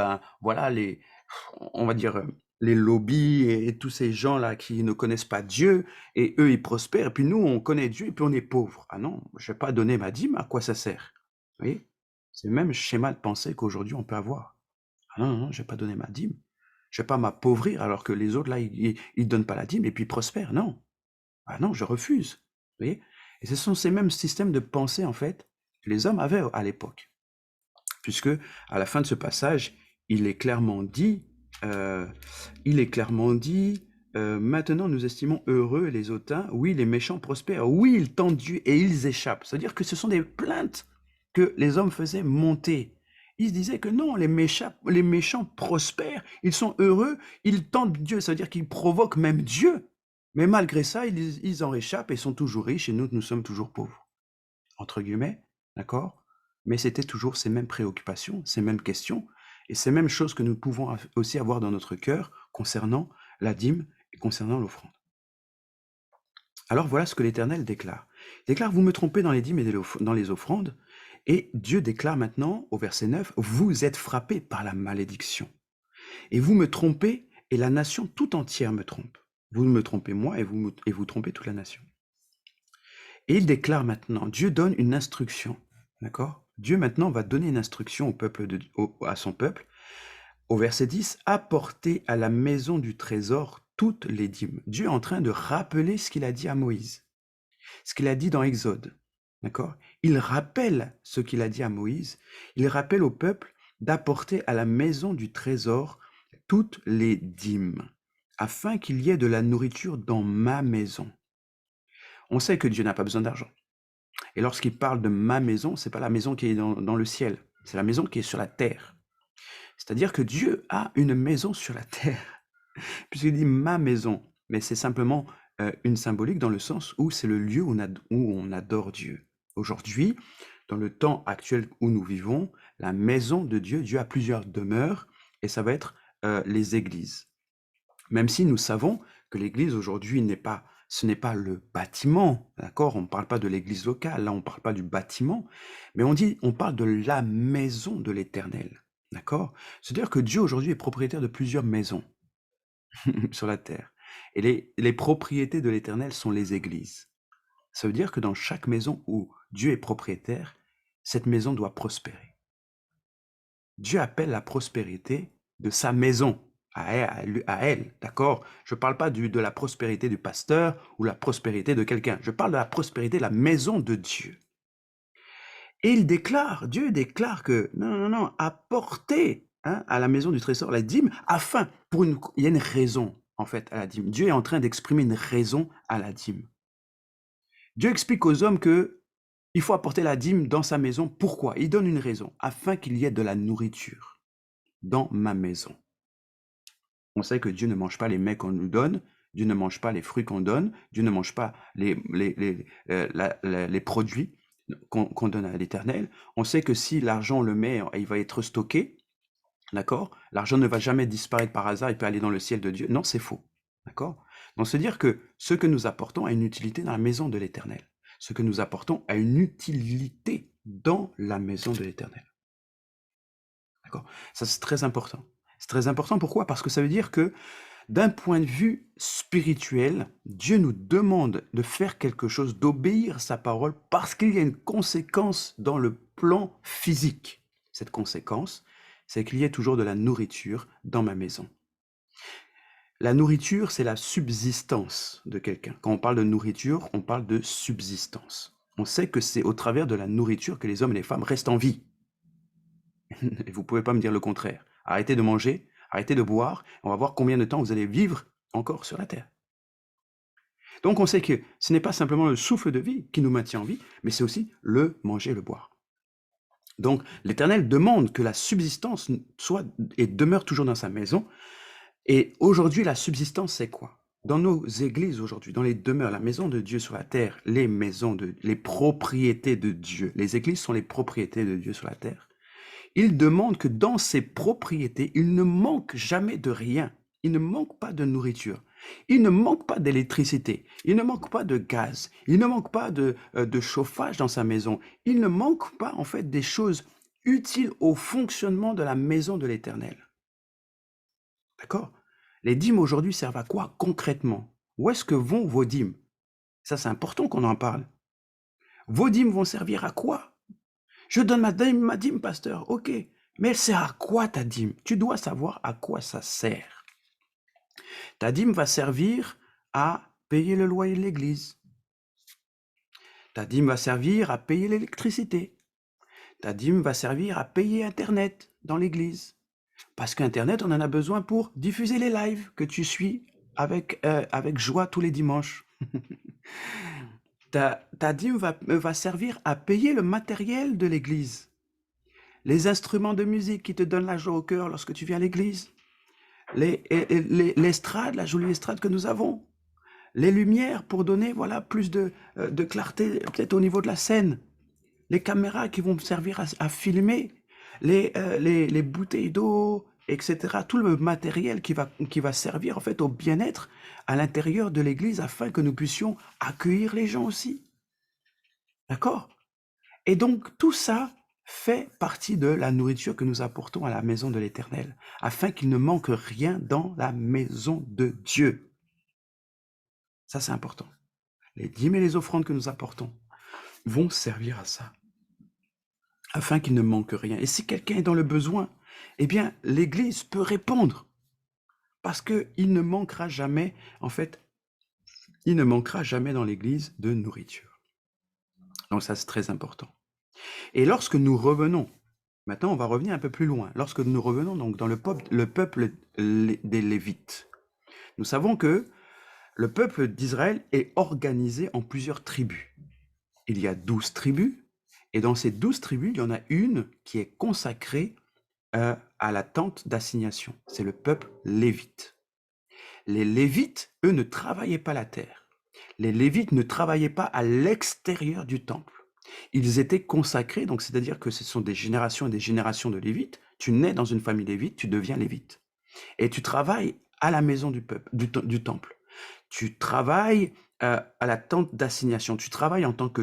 on va dire, les lobbies et tous ces gens-là qui ne connaissent pas Dieu, et eux, ils prospèrent, et puis nous, on connaît Dieu, et puis on est pauvres. Ah non, je ne vais pas donner ma dîme, à quoi ça sert? Vous voyez? C'est le même schéma de pensée qu'aujourd'hui on peut avoir. Ah non, je ne vais pas donner ma dîme. Je ne vais pas m'appauvrir alors que les autres, là, ils ne donnent pas la dîme, et puis ils prospèrent. Non. Ah non, je refuse. Vous voyez? Et ce sont ces mêmes systèmes de pensée, en fait, que les hommes avaient à l'époque. Puisque, à la fin de ce passage, il est clairement dit, maintenant nous estimons heureux les hautains, oui, les méchants prospèrent, oui, ils tentent Dieu et ils échappent. C'est-à-dire que ce sont des plaintes que les hommes faisaient monter. Ils se disaient que non, les méchants prospèrent, ils sont heureux, ils tentent Dieu, c'est-à-dire qu'ils provoquent même Dieu. Mais malgré ça, ils en échappent et sont toujours riches, et nous sommes toujours pauvres. Entre guillemets, d'accord? Mais c'était toujours ces mêmes préoccupations, ces mêmes questions, et ces mêmes choses que nous pouvons aussi avoir dans notre cœur concernant la dîme et concernant l'offrande. Alors voilà ce que l'Éternel déclare. Il déclare, vous me trompez dans les dîmes et dans les offrandes, et Dieu déclare maintenant, au verset 9, vous êtes frappés par la malédiction. Et vous me trompez, et la nation tout entière me trompe. Vous me trompez moi, et vous trompez toute la nation. Et il déclare maintenant, Dieu donne une instruction, d'accord? Dieu maintenant va donner une instruction à son peuple. Au verset 10, apportez à la maison du trésor toutes les dîmes. Dieu est en train de rappeler ce qu'il a dit à Moïse, ce qu'il a dit dans Exode, d'accord? Il rappelle ce qu'il a dit à Moïse, il rappelle au peuple d'apporter à la maison du trésor toutes les dîmes, afin qu'il y ait de la nourriture dans ma maison. On sait que Dieu n'a pas besoin d'argent. Et lorsqu'il parle de ma maison, ce n'est pas la maison qui est dans le ciel, c'est la maison qui est sur la terre. C'est-à-dire que Dieu a une maison sur la terre, puisqu'il dit ma maison. mais c'est simplement une symbolique dans le sens où c'est le lieu où on adore Dieu. Aujourd'hui, dans le temps actuel où nous vivons, la maison de Dieu, Dieu a plusieurs demeures, et ça va être les églises. Même si nous savons que l'église aujourd'hui ce n'est pas le bâtiment, d'accord? On ne parle pas de l'église locale, là on ne parle pas du bâtiment, mais on parle de la maison de l'Éternel, d'accord? C'est-à-dire que Dieu aujourd'hui est propriétaire de plusieurs maisons sur la terre. Et les propriétés de l'Éternel sont les églises. Ça veut dire que dans chaque maison où Dieu est propriétaire, cette maison doit prospérer. Dieu appelle la prospérité de sa maison à elle, d'accord? Je ne parle pas de la prospérité du pasteur ou la prospérité de quelqu'un. Je parle de la prospérité de la maison de Dieu. Et Dieu déclare que non, apportez à la maison du trésor la dîme il y a une raison en fait à la dîme. Dieu est en train d'exprimer une raison à la dîme. Dieu explique aux hommes que il faut apporter la dîme dans sa maison. Pourquoi? Il donne une raison, afin qu'il y ait de la nourriture dans ma maison. On sait que Dieu ne mange pas les mets qu'on nous donne, Dieu ne mange pas les fruits qu'on donne, Dieu ne mange pas les produits qu'on donne à l'Éternel. On sait que si l'argent, on le met, il va être stocké, d'accord? L'argent ne va jamais disparaître par hasard, il peut aller dans le ciel de Dieu. Non, c'est faux, d'accord? Donc, se dire que ce que nous apportons a une utilité dans la maison de l'Éternel. Ce que nous apportons a une utilité dans la maison de l'Éternel. D'accord? Ça, c'est très important. C'est très important, pourquoi? Parce que ça veut dire que d'un point de vue spirituel, Dieu nous demande de faire quelque chose, d'obéir à sa parole, parce qu'il y a une conséquence dans le plan physique. Cette conséquence, c'est qu'il y ait toujours de la nourriture dans ma maison. La nourriture, c'est la subsistance de quelqu'un. Quand on parle de nourriture, on parle de subsistance. On sait que c'est au travers de la nourriture que les hommes et les femmes restent en vie. Et vous ne pouvez pas me dire le contraire. Arrêtez de manger, arrêtez de boire, on va voir combien de temps vous allez vivre encore sur la terre. Donc on sait que ce n'est pas simplement le souffle de vie qui nous maintient en vie, mais c'est aussi le manger et le boire. Donc l'Éternel demande que la subsistance soit et demeure toujours dans sa maison. Et aujourd'hui, la subsistance, c'est quoi? Dans nos églises aujourd'hui, dans les demeures, la maison de Dieu sur la terre, les propriétés de Dieu. Les églises sont les propriétés de Dieu sur la terre. Il demande que dans ces propriétés, il ne manque jamais de rien. Il ne manque pas de nourriture. Il ne manque pas d'électricité. Il ne manque pas de gaz. Il ne manque pas de chauffage dans sa maison. Il ne manque pas, en fait, des choses utiles au fonctionnement de la maison de l'Éternel. D'accord? Les dîmes aujourd'hui servent à quoi concrètement? Où est-ce que vont vos dîmes? Ça, c'est important qu'on en parle. Vos dîmes vont servir à quoi? Je donne ma dîme, pasteur. Ok, mais elle sert à quoi ta dîme? Tu dois savoir à quoi ça sert. Ta dîme va servir à payer le loyer de l'église. Ta dîme va servir à payer l'électricité. Ta dîme va servir à payer Internet dans l'église. Parce qu'Internet, on en a besoin pour diffuser les lives que tu suis avec joie tous les dimanches. Ta dîme va servir à payer le matériel de l'église. Les instruments de musique qui te donnent la joie au cœur lorsque tu viens à l'église. L'estrade, la jolie estrade que nous avons. Les lumières pour donner plus de clarté peut-être au niveau de la scène. Les caméras qui vont servir à filmer. Les bouteilles d'eau, etc. Tout le matériel qui va servir en fait au bien-être à l'intérieur de l'église afin que nous puissions accueillir les gens aussi. D'accord? Et donc tout ça fait partie de la nourriture que nous apportons à la maison de l'Éternel, afin qu'il ne manque rien dans la maison de Dieu. Ça, c'est important. Les dîmes et les offrandes que nous apportons vont servir à ça, afin qu'il ne manque rien. Et si quelqu'un est dans le besoin, eh bien, l'Église peut répondre, parce qu'il ne manquera jamais, en fait, il ne manquera jamais dans l'Église de nourriture. Donc ça, c'est très important. Et lorsque nous revenons, maintenant on va revenir un peu plus loin, lorsque nous revenons donc dans le peuple des Lévites, nous savons que le peuple d'Israël est organisé en plusieurs tribus. Il y a 12 tribus, et dans ces 12 tribus, il y en a une qui est consacrée à la tente d'assignation. C'est le peuple lévite. Les Lévites, eux, ne travaillaient pas la terre. Les Lévites ne travaillaient pas à l'extérieur du temple. Ils étaient consacrés, donc c'est-à-dire que ce sont des générations et des générations de Lévites. Tu nais dans une famille lévite, tu deviens lévite. Et tu travailles à la maison du peuple, du temple. Tu travailles à la tente d'assignation. Tu travailles en tant que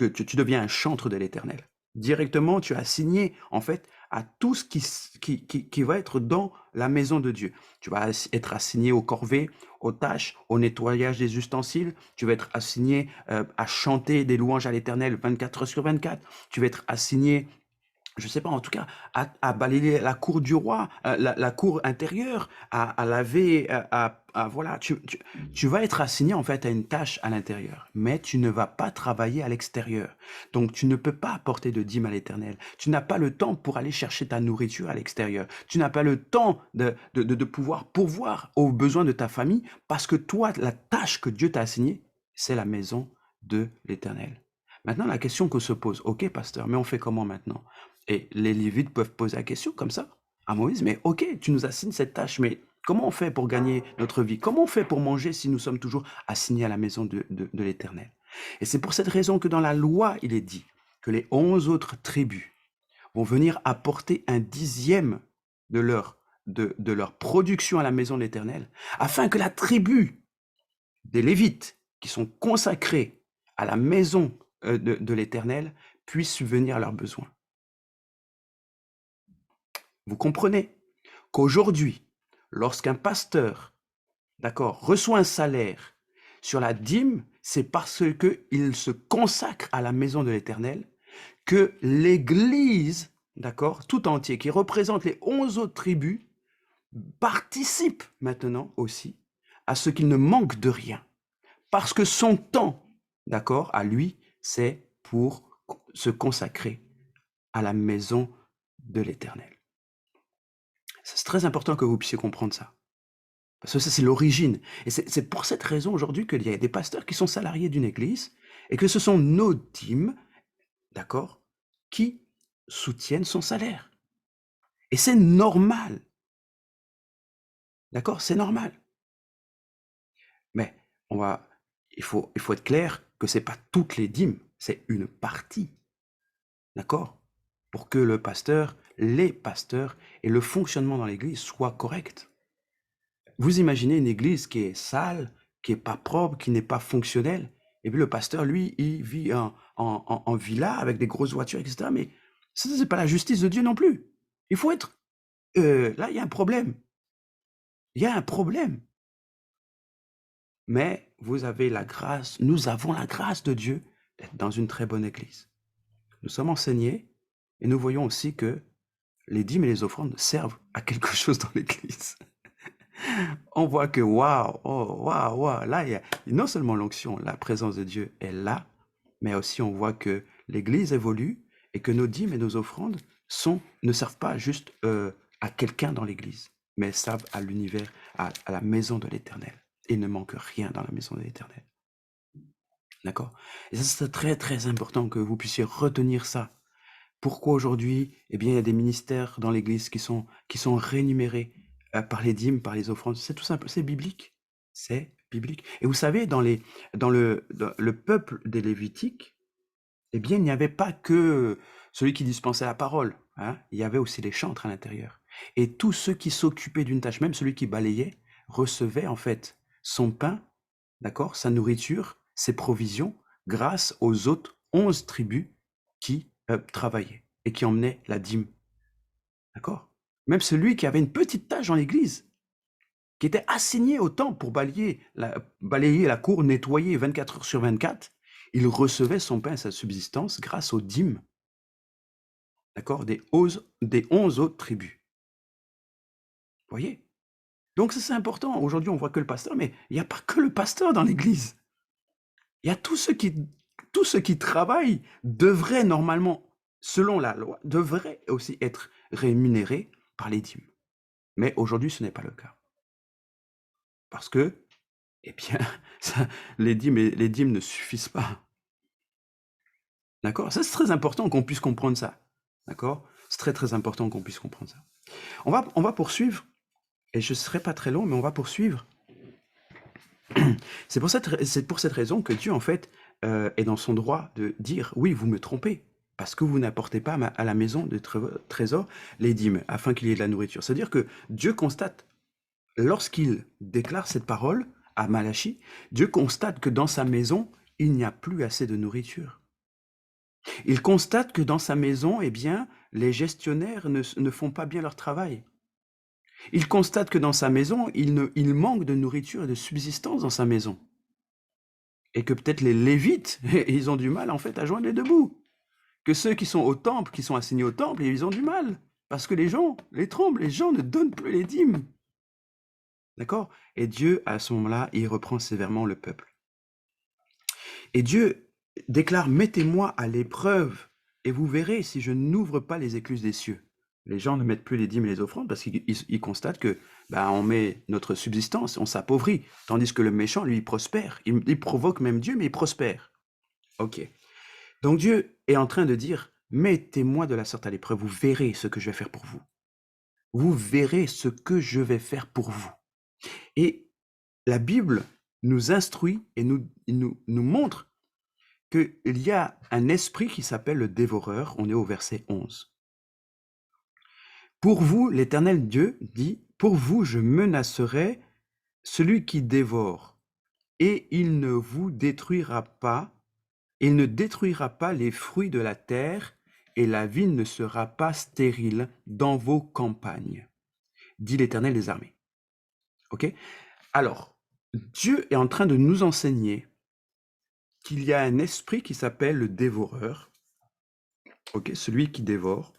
tu deviens un chantre de l'Éternel. Directement, tu es assigné, en fait, à tout ce qui va être dans la maison de Dieu. Tu vas être assigné aux corvées, aux tâches, au nettoyage des ustensiles. Tu vas être assigné à chanter des louanges à l'Éternel 24 heures sur 24. Tu vas être assigné, je sais pas, en tout cas, à balayer la cour du roi, la cour intérieure, à laver, voilà, tu vas être assigné en fait à une tâche à l'intérieur, mais tu ne vas pas travailler à l'extérieur. Donc tu ne peux pas apporter de dîme à l'Éternel. Tu n'as pas le temps pour aller chercher ta nourriture à l'extérieur. Tu n'as pas le temps de pouvoir pourvoir aux besoins de ta famille, parce que toi, la tâche que Dieu t'a assignée, c'est la maison de l'Éternel. Maintenant, la question que se pose, ok pasteur, mais on fait comment maintenant? Et les Lévites peuvent poser la question comme ça à Moïse, mais ok, tu nous assignes cette tâche, mais comment on fait pour gagner notre vie? Comment on fait pour manger si nous sommes toujours assignés à la maison de l'Éternel? Et c'est pour cette raison que dans la loi, il est dit que les 11 autres tribus vont venir apporter un dixième de leur production à la maison de l'Éternel, afin que la tribu des Lévites, qui sont consacrés à la maison de l'Éternel, puisse subvenir à leurs besoins. Vous comprenez qu'aujourd'hui, lorsqu'un pasteur, d'accord, reçoit un salaire sur la dîme, c'est parce qu'il se consacre à la maison de l'Éternel, que l'Église, d'accord, tout entier, qui représente les 11 autres tribus, participe maintenant aussi à ce qu'il ne manque de rien. Parce que son temps, d'accord, à lui, c'est pour se consacrer à la maison de l'Éternel. C'est très important que vous puissiez comprendre ça. Parce que ça, c'est l'origine. Et c'est pour cette raison aujourd'hui qu'il y a des pasteurs qui sont salariés d'une église et que ce sont nos dîmes, d'accord, qui soutiennent son salaire. Et c'est normal. D'accord, c'est normal. Mais il faut être clair que ce n'est pas toutes les dîmes, c'est une partie. D'accord? Pour que le pasteur, les pasteurs et le fonctionnement dans l'église soient corrects. Vous imaginez une église qui est sale, qui n'est pas propre, qui n'est pas fonctionnelle, et puis le pasteur, lui, il vit en villa avec des grosses voitures, etc. Mais ça, ce n'est pas la justice de Dieu non plus. Il faut être... là, il y a un problème. Il y a un problème. Mais vous avez la grâce, nous avons la grâce de Dieu d'être dans une très bonne église. Nous sommes enseignés et nous voyons aussi que les dîmes et les offrandes servent à quelque chose dans l'église. On voit que waouh, là, il y a non seulement l'onction, la présence de Dieu est là, mais aussi on voit que l'église évolue et que nos dîmes et nos offrandes ne servent pas juste à quelqu'un dans l'église, mais servent à l'univers, à la maison de l'Éternel. Et il ne manque rien dans la maison de l'Éternel. D'accord? Et ça, c'est très, très important que vous puissiez retenir ça. Pourquoi aujourd'hui, eh bien, il y a des ministères dans l'Église qui sont rémunérés par les dîmes, par les offrandes? C'est tout simple, c'est biblique. C'est biblique. Et vous savez, dans le peuple des Lévitiques, eh bien, il n'y avait pas que celui qui dispensait la parole. Hein? Il y avait aussi les chantres à l'intérieur. Et tous ceux qui s'occupaient d'une tâche, même celui qui balayait, recevait en fait son pain, d'accord, sa nourriture, ses provisions, grâce aux autres 11 tribus qui travaillaient et qui emmenaient la dîme. D'accord? Même celui qui avait une petite tâche dans l'église, qui était assigné au temple pour balayer la cour, nettoyer 24 heures sur 24, il recevait son pain et sa subsistance grâce aux dîmes, d'accord, des 11 autres tribus. Vous voyez? Donc ça, c'est important. Aujourd'hui, on voit que le pasteur, mais il n'y a pas que le pasteur dans l'église. Il y a tous ceux qui travaillent devraient normalement, selon la loi, devraient aussi être rémunérés par les dîmes. Mais aujourd'hui, ce n'est pas le cas. Parce que, eh bien, les dîmes ne suffisent pas. D'accord? Ça, c'est très important qu'on puisse comprendre ça. D'accord? C'est très, très important qu'on puisse comprendre ça. On va poursuivre, et je ne serai pas très long, mais on va poursuivre C'est pour cette raison que Dieu, en fait, est dans son droit de dire, oui, vous me trompez, parce que vous n'apportez pas à la maison de trésor les dîmes, afin qu'il y ait de la nourriture. C'est-à-dire que Dieu constate, lorsqu'il déclare cette parole à Malachie, Dieu constate que dans sa maison, il n'y a plus assez de nourriture. Il constate que dans sa maison, eh bien, les gestionnaires ne font pas bien leur travail. Il constate que dans sa maison, il manque de nourriture et de subsistance dans sa maison. Et que peut-être les Lévites, ils ont du mal en fait à joindre les deux bouts. Que ceux qui sont au temple, qui sont assignés au temple, ils ont du mal. Parce que les gens ne donnent plus les dîmes. D'accord? Et Dieu, à ce moment-là, il reprend sévèrement le peuple. Et Dieu déclare, mettez-moi à l'épreuve, et vous verrez si je n'ouvre pas les écluses des cieux. Les gens ne mettent plus les dîmes et les offrandes parce qu'ils constatent que on met notre subsistance, on s'appauvrit, tandis que le méchant, lui, il prospère. Il provoque même Dieu, mais il prospère. Ok. Donc Dieu est en train de dire, mettez-moi de la sorte à l'épreuve, vous verrez ce que je vais faire pour vous. Vous verrez ce que je vais faire pour vous. Et la Bible nous instruit et nous montre qu'il y a un esprit qui s'appelle le dévoreur. On est au verset 11. Pour vous, l'Éternel Dieu dit, pour vous, je menacerai celui qui dévore, et il ne vous détruira pas, il ne détruira pas les fruits de la terre, et la vigne ne sera pas stérile dans vos campagnes, dit l'Éternel des armées. Ok? Alors, Dieu est en train de nous enseigner qu'il y a un esprit qui s'appelle le dévoreur, ok, celui qui dévore.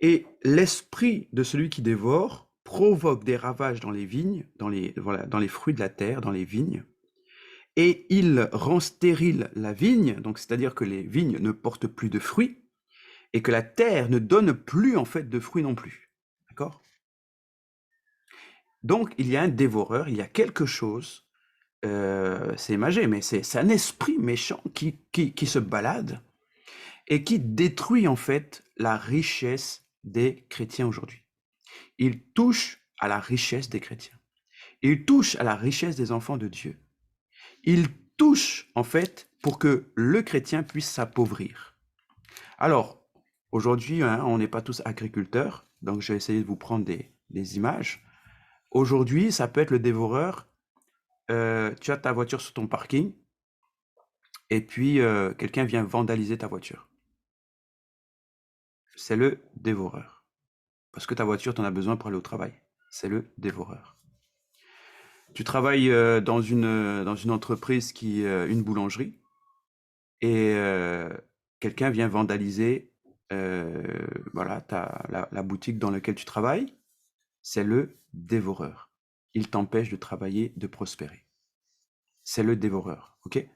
Et l'esprit de celui qui dévore provoque des ravages dans les vignes, dans les fruits de la terre, dans les vignes, et il rend stérile la vigne, donc c'est-à-dire que les vignes ne portent plus de fruits, et que la terre ne donne plus en fait de fruits non plus. D'accord? Donc il y a un dévoreur, il y a quelque chose, c'est imagé, mais c'est un esprit méchant qui se balade et qui détruit en fait la richesse des chrétiens aujourd'hui. Il touche à la richesse des chrétiens. Il touche à la richesse des enfants de Dieu. Il touche en fait pour que le chrétien puisse s'appauvrir. Alors, aujourd'hui, on n'est pas tous agriculteurs, donc je vais essayer de vous prendre des images. Aujourd'hui, ça peut être le dévoreur. Tu as ta voiture sur ton parking et puis quelqu'un vient vandaliser ta voiture. C'est le dévoreur. Parce que ta voiture, tu en as besoin pour aller au travail. C'est le dévoreur. Tu travailles dans une entreprise une boulangerie, et quelqu'un vient vandaliser la boutique dans laquelle tu travailles. C'est le dévoreur. Il t'empêche de travailler, de prospérer. C'est le dévoreur, ok?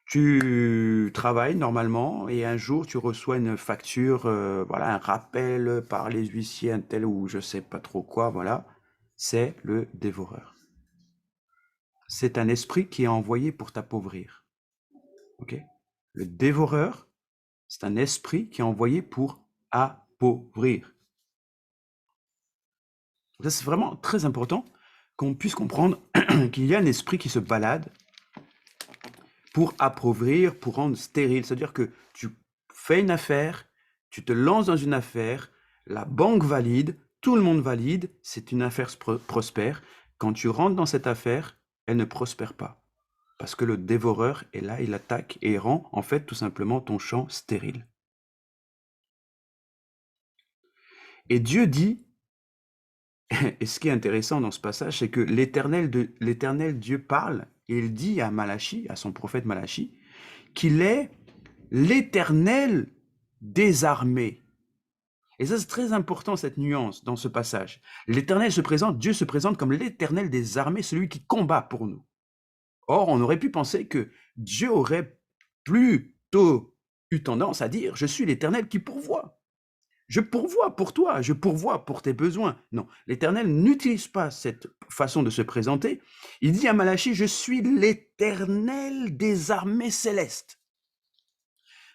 Tu travailles normalement et un jour tu reçois une facture, un rappel par les huissiers, un tel ou je sais pas trop quoi, voilà. C'est le dévoreur. C'est un esprit qui est envoyé pour t'appauvrir. Ok? Le dévoreur, c'est un esprit qui est envoyé pour appauvrir. Ça, c'est vraiment très important qu'on puisse comprendre qu'il y a un esprit qui se balade pour appauvrir, pour rendre stérile. C'est-à-dire que tu fais une affaire, tu te lances dans une affaire, la banque valide, tout le monde valide, c'est une affaire prospère. Quand tu rentres dans cette affaire, elle ne prospère pas. Parce que le dévoreur est là, il attaque et rend en fait tout simplement ton champ stérile. Et Dieu dit, et ce qui est intéressant dans ce passage, c'est que l'Éternel Dieu parle, et il dit à Malachie, à son prophète Malachie, qu'il est l'Éternel des armées. Et ça, c'est très important, cette nuance dans ce passage. L'Éternel Dieu se présente comme l'Éternel des armées, celui qui combat pour nous. Or, on aurait pu penser que Dieu aurait plutôt eu tendance à dire, je suis l'Éternel qui pourvoit. Je pourvois pour toi, je pourvois pour tes besoins. Non, l'Éternel n'utilise pas cette façon de se présenter. Il dit à Malachie, je suis l'Éternel des armées célestes.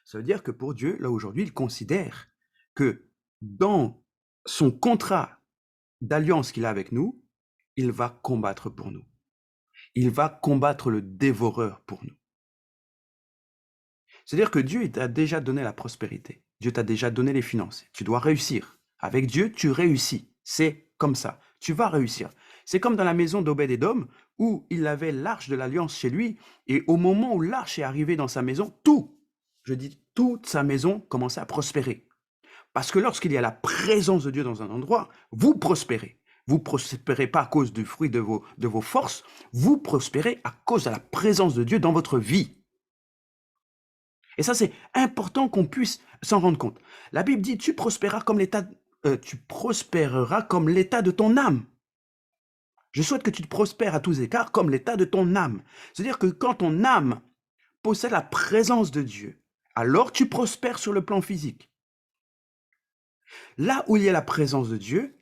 Ça veut dire que pour Dieu, là aujourd'hui, il considère que dans son contrat d'alliance qu'il a avec nous, il va combattre pour nous. il va combattre le dévoreur pour nous. C'est-à-dire que Dieu t'a déjà donné la prospérité. Dieu t'a déjà donné les finances. Tu dois réussir. Avec Dieu, tu réussis. C'est comme ça. Tu vas réussir. C'est comme dans la maison d'Obed-Édom où il avait l'arche de l'alliance chez lui et au moment où l'arche est arrivée dans sa maison, toute sa maison commençait à prospérer. Parce que lorsqu'il y a la présence de Dieu dans un endroit, vous prospérez. Vous ne prospérez pas à cause du fruit de vos forces, vous prospérez à cause de la présence de Dieu dans votre vie. Et ça, c'est important qu'on puisse s'en rendre compte. La Bible dit, tu prospéreras comme l'état de ton âme. Je souhaite que tu te prospères à tous écarts comme l'état de ton âme. C'est-à-dire que quand ton âme possède la présence de Dieu, alors tu prospères sur le plan physique. Là où il y a la présence de Dieu,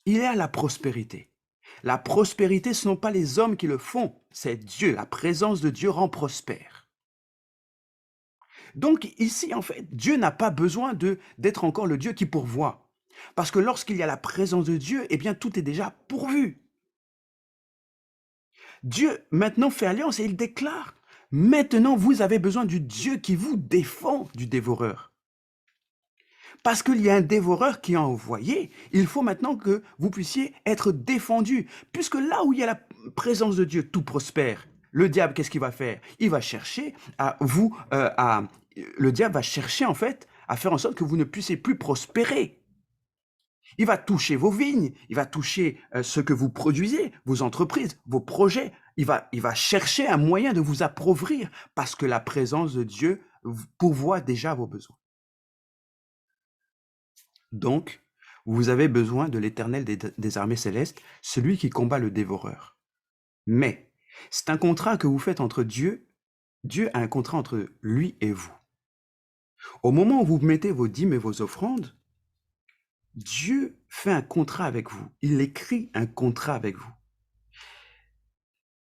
il y a la prospérité. La prospérité, ce ne sont pas les hommes qui le font, c'est Dieu. La présence de Dieu rend prospère. Donc ici, en fait, Dieu n'a pas besoin d'être encore le Dieu qui pourvoit. Parce que lorsqu'il y a la présence de Dieu, eh bien, tout est déjà pourvu. Dieu maintenant fait alliance et il déclare, maintenant vous avez besoin du Dieu qui vous défend du dévoreur. Parce qu'il y a un dévoreur qui est envoyé, il faut maintenant que vous puissiez être défendu. Puisque là où il y a la présence de Dieu, tout prospère. Le diable, qu'est-ce qu'il va faire? Il va chercher le diable va chercher en fait à faire en sorte que vous ne puissiez plus prospérer. Il va toucher vos vignes, il va toucher ce que vous produisez, vos entreprises, vos projets. Il va chercher un moyen de vous appauvrir parce que la présence de Dieu pourvoit déjà vos besoins. Donc, vous avez besoin de l'Éternel des armées célestes, celui qui combat le dévoreur. Mais, c'est un contrat que vous faites entre Dieu. Dieu a un contrat entre lui et vous. Au moment où vous mettez vos dîmes et vos offrandes, Dieu fait un contrat avec vous. Il écrit un contrat avec vous.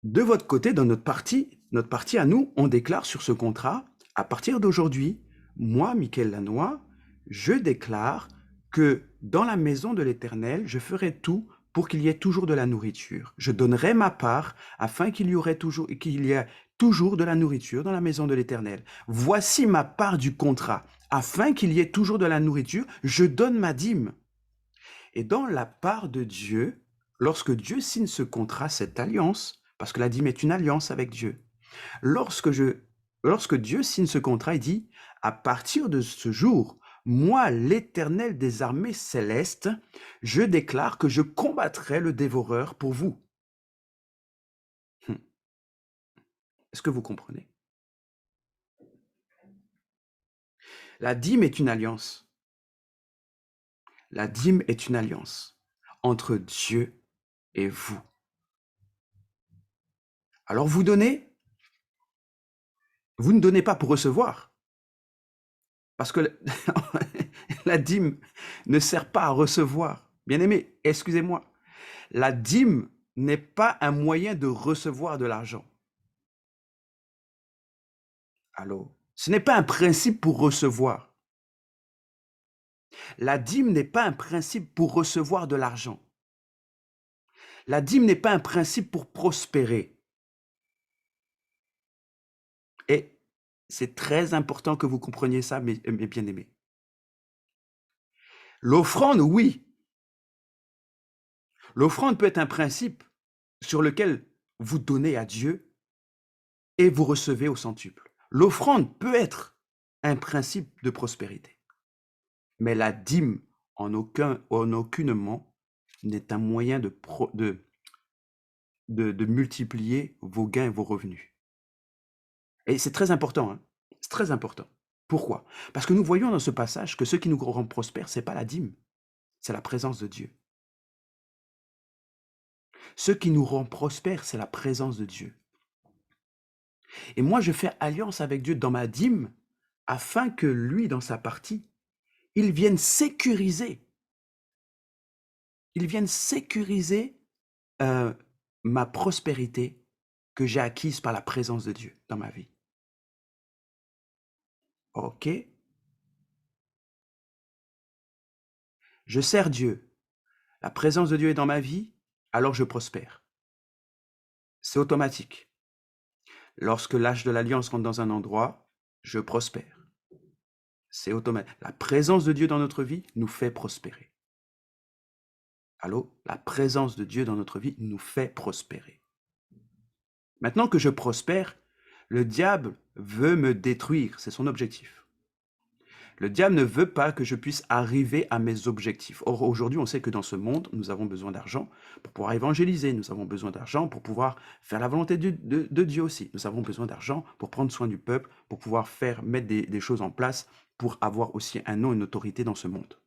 De votre côté, dans notre partie à nous, on déclare sur ce contrat, à partir d'aujourd'hui, moi, Michael Lannoy, je déclare que dans la maison de l'Éternel, je ferai tout pour qu'il y ait toujours de la nourriture. Je donnerai ma part afin qu'il y ait toujours de la nourriture dans la maison de l'Éternel. Voici ma part du contrat. Afin qu'il y ait toujours de la nourriture, je donne ma dîme. Et dans la part de Dieu, lorsque Dieu signe ce contrat, cette alliance, parce que la dîme est une alliance avec Dieu, lorsque Dieu signe ce contrat, il dit, à partir de ce jour, moi, l'Éternel des armées célestes, je déclare que je combattrai le dévoreur pour vous. Est-ce que vous comprenez? La dîme est une alliance. La dîme est une alliance entre Dieu et vous. Alors vous ne donnez pas pour recevoir. Parce que la dîme ne sert pas à recevoir. Bien-aimé, excusez-moi. La dîme n'est pas un moyen de recevoir de l'argent. Allô? Ce n'est pas un principe pour recevoir. La dîme n'est pas un principe pour recevoir de l'argent. La dîme n'est pas un principe pour prospérer. Et c'est très important que vous compreniez ça, mes bien-aimés. L'offrande, oui. L'offrande peut être un principe sur lequel vous donnez à Dieu et vous recevez au centuple. L'offrande peut être un principe de prospérité. Mais la dîme, en aucunement, n'est un moyen de multiplier vos gains et vos revenus. Et c'est très important. Hein? C'est très important. Pourquoi? Parce que nous voyons dans ce passage que ce qui nous rend prospères, ce n'est pas la dîme, c'est la présence de Dieu. Ce qui nous rend prospères, c'est la présence de Dieu. Et moi, je fais alliance avec Dieu dans ma dîme afin que lui, dans sa partie, il vienne sécuriser. Il vienne sécuriser ma prospérité que j'ai acquise par la présence de Dieu dans ma vie. Ok? Je sers Dieu. La présence de Dieu est dans ma vie, alors je prospère. C'est automatique. Lorsque l'âge de l'alliance rentre dans un endroit, je prospère. C'est automatique. La présence de Dieu dans notre vie nous fait prospérer. Allô? La présence de Dieu dans notre vie nous fait prospérer. Maintenant que je prospère, le diable veut me détruire. C'est son objectif. Le diable ne veut pas que je puisse arriver à mes objectifs. Or, aujourd'hui, on sait que dans ce monde, nous avons besoin d'argent pour pouvoir évangéliser. Nous avons besoin d'argent pour pouvoir faire la volonté de Dieu aussi. Nous avons besoin d'argent pour prendre soin du peuple, pour pouvoir mettre des choses en place, pour avoir aussi un nom et une autorité dans ce monde.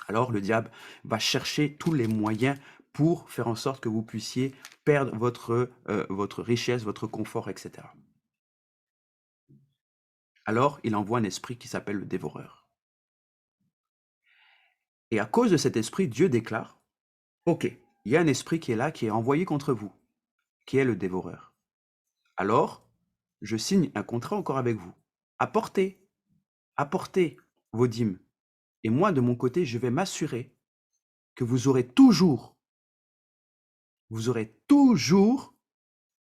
Alors, le diable va chercher tous les moyens pour faire en sorte que vous puissiez perdre votre richesse, votre confort, etc. Alors, il envoie un esprit qui s'appelle le dévoreur. Et à cause de cet esprit, Dieu déclare, OK, il y a un esprit qui est là, qui est envoyé contre vous, qui est le dévoreur. Alors, je signe un contrat encore avec vous. Apportez vos dîmes. Et moi, de mon côté, je vais m'assurer que vous aurez toujours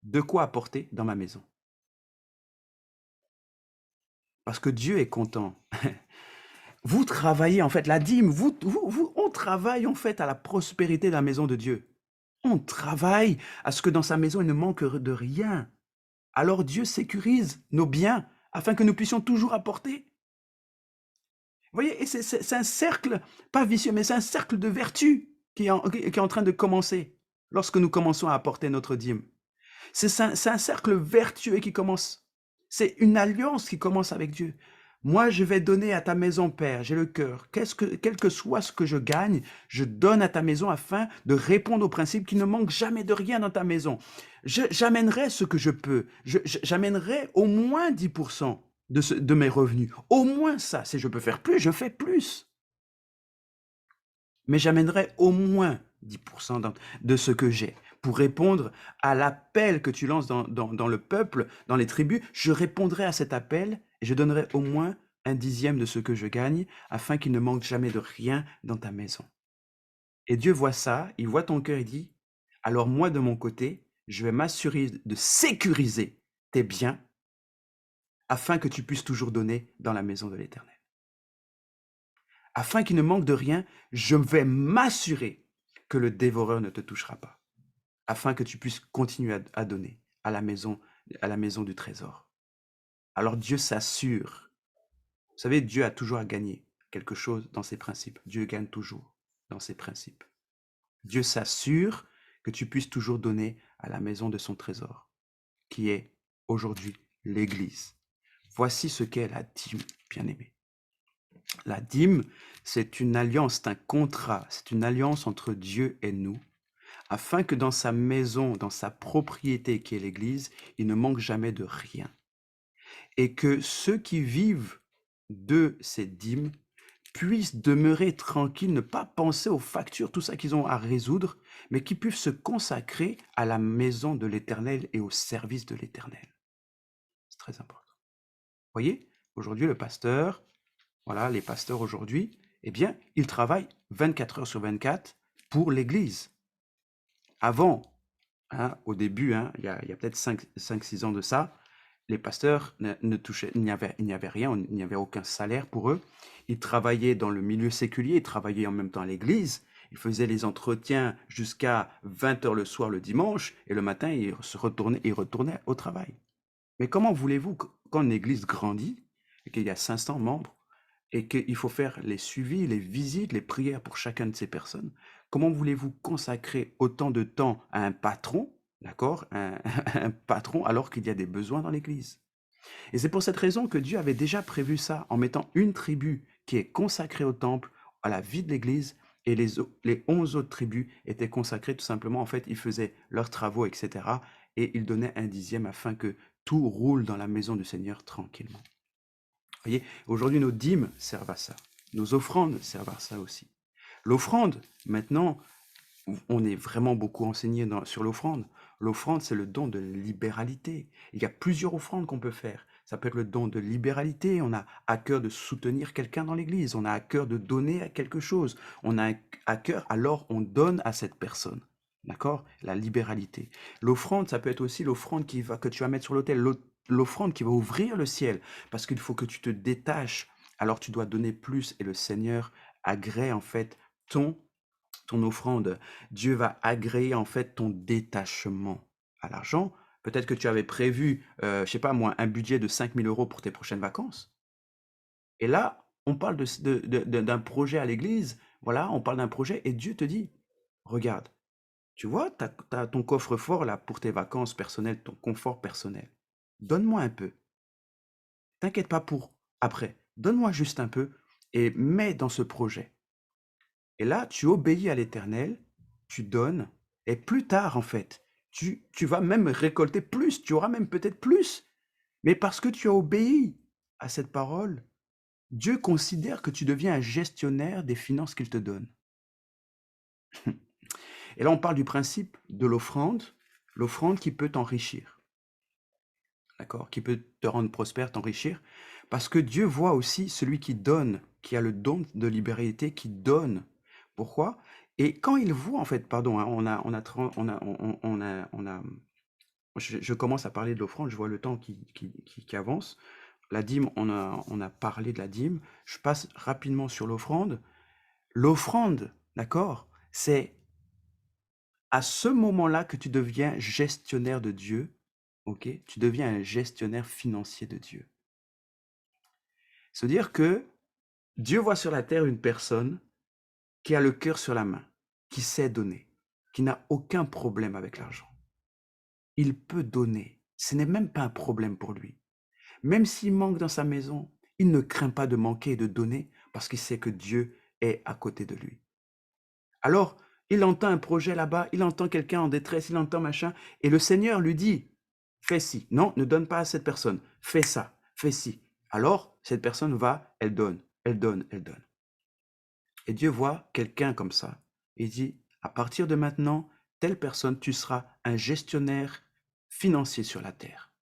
de quoi apporter dans ma maison. Parce que Dieu est content. Vous travaillez en fait, la dîme, on travaille en fait à la prospérité de la maison de Dieu. On travaille à ce que dans sa maison, il ne manque de rien. Alors Dieu sécurise nos biens afin que nous puissions toujours apporter. Vous voyez, et c'est un cercle, pas vicieux, mais c'est un cercle de vertu qui est en train de commencer lorsque nous commençons à apporter notre dîme. C'est un cercle vertueux qui commence. C'est une alliance qui commence avec Dieu. Moi, je vais donner à ta maison, Père, j'ai le cœur. Quel que soit ce que je gagne, je donne à ta maison afin de répondre au principe qu'il ne manque jamais de rien dans ta maison. J'amènerai ce que je peux. J'amènerai au moins 10% de mes revenus. Au moins ça. Si je peux faire plus, je fais plus. Mais j'amènerai au moins 10% de ce que j'ai. Pour répondre à l'appel que tu lances dans le peuple, dans les tribus, je répondrai à cet appel et je donnerai au moins 1/10 de ce que je gagne afin qu'il ne manque jamais de rien dans ta maison. Et Dieu voit ça, il voit ton cœur et dit, alors moi de mon côté, je vais m'assurer de sécuriser tes biens afin que tu puisses toujours donner dans la maison de l'Éternel. Afin qu'il ne manque de rien, je vais m'assurer que le dévoreur ne te touchera pas. Afin que tu puisses continuer à donner à la maison du trésor. Alors Dieu s'assure. Vous savez, Dieu a toujours à gagner quelque chose dans ses principes. Dieu gagne toujours dans ses principes. Dieu s'assure que tu puisses toujours donner à la maison de son trésor, qui est aujourd'hui l'Église. Voici ce qu'est la dîme, bien-aimé. La dîme, c'est une alliance, c'est un contrat, c'est une alliance entre Dieu et nous, afin que dans sa maison, dans sa propriété qui est l'Église, il ne manque jamais de rien. Et que ceux qui vivent de ces dîmes puissent demeurer tranquilles, ne pas penser aux factures, tout ça qu'ils ont à résoudre, mais qui puissent se consacrer à la maison de l'Éternel et au service de l'Éternel. C'est très important. Vous voyez, aujourd'hui, le pasteur, voilà, les pasteurs aujourd'hui, eh bien, ils travaillent 24 heures sur 24 pour l'Église. Avant, au début, il y a peut-être 5-6 ans de ça, les pasteurs ne touchaient, il n'y avait rien, il n'y avait aucun salaire pour eux. Ils travaillaient dans le milieu séculier, ils travaillaient en même temps à l'église, ils faisaient les entretiens jusqu'à 20 heures le soir le dimanche, et le matin, ils retournaient au travail. Mais comment voulez-vous, quand une église grandit, et qu'il y a 500 membres, et qu'il faut faire les suivis, les visites, les prières pour chacun de ces personnes, comment voulez-vous consacrer autant de temps à un patron, d'accord, un patron, alors qu'il y a des besoins dans l'Église? Et c'est pour cette raison que Dieu avait déjà prévu ça, en mettant une tribu qui est consacrée au temple, à la vie de l'Église, et les 11 autres tribus étaient consacrées tout simplement, en fait, ils faisaient leurs travaux, etc., et ils donnaient 1/10 afin que tout roule dans la maison du Seigneur tranquillement. Vous voyez, aujourd'hui, nos dîmes servent à ça. Nos offrandes servent à ça aussi. L'offrande, maintenant, on est vraiment beaucoup enseigné sur l'offrande. L'offrande, c'est le don de libéralité. Il y a plusieurs offrandes qu'on peut faire. Ça peut être le don de libéralité. On a à cœur de soutenir quelqu'un dans l'église. On a à cœur de donner à quelque chose. On a à cœur, alors on donne à cette personne. D'accord? La libéralité. L'offrande, ça peut être aussi l'offrande que tu vas mettre sur l'autel, l'offrande qui va ouvrir le ciel, parce qu'il faut que tu te détaches. Alors tu dois donner plus et le Seigneur agrée en fait ton offrande. Dieu va agréer en fait ton détachement à l'argent. Peut-être que tu avais prévu, je sais pas moi, un budget de 5 000 € pour tes prochaines vacances. Et là, on parle d'un projet à l'église. Voilà, on parle d'un projet et Dieu te dit, regarde, tu vois, tu as ton coffre-fort là pour tes vacances personnelles, ton confort personnel. Donne-moi un peu. T'inquiète pas pour après. Donne-moi juste un peu et mets dans ce projet. Et là, tu obéis à l'Éternel, tu donnes, et plus tard, en fait, tu vas même récolter plus, tu auras même peut-être plus. Mais parce que tu as obéi à cette parole, Dieu considère que tu deviens un gestionnaire des finances qu'il te donne. Et là, on parle du principe de l'offrande qui peut t'enrichir, d'accord? Qui peut te rendre prospère, t'enrichir, parce que Dieu voit aussi celui qui donne, qui a le don de libéralité, qui donne. Pourquoi? Et quand il voit, en fait, pardon, hein, je commence à parler de l'offrande, je vois le temps qui avance. La dîme, on a parlé de la dîme. Je passe rapidement sur l'offrande. L'offrande, d'accord, c'est à ce moment-là que tu deviens gestionnaire de Dieu, ok? Tu deviens un gestionnaire financier de Dieu. C'est-à-dire que Dieu voit sur la terre une personne qui a le cœur sur la main, qui sait donner, qui n'a aucun problème avec l'argent. Il peut donner. Ce n'est même pas un problème pour lui. Même s'il manque dans sa maison, il ne craint pas de manquer et de donner parce qu'il sait que Dieu est à côté de lui. Alors, il entend un projet là-bas, il entend quelqu'un en détresse, il entend machin, et le Seigneur lui dit, fais ci. Non, ne donne pas à cette personne. Fais ça, fais ci. Alors, cette personne va, elle donne, elle donne, elle donne. Et Dieu voit quelqu'un comme ça. Il dit, à partir de maintenant, telle personne, tu seras un gestionnaire financier sur la terre.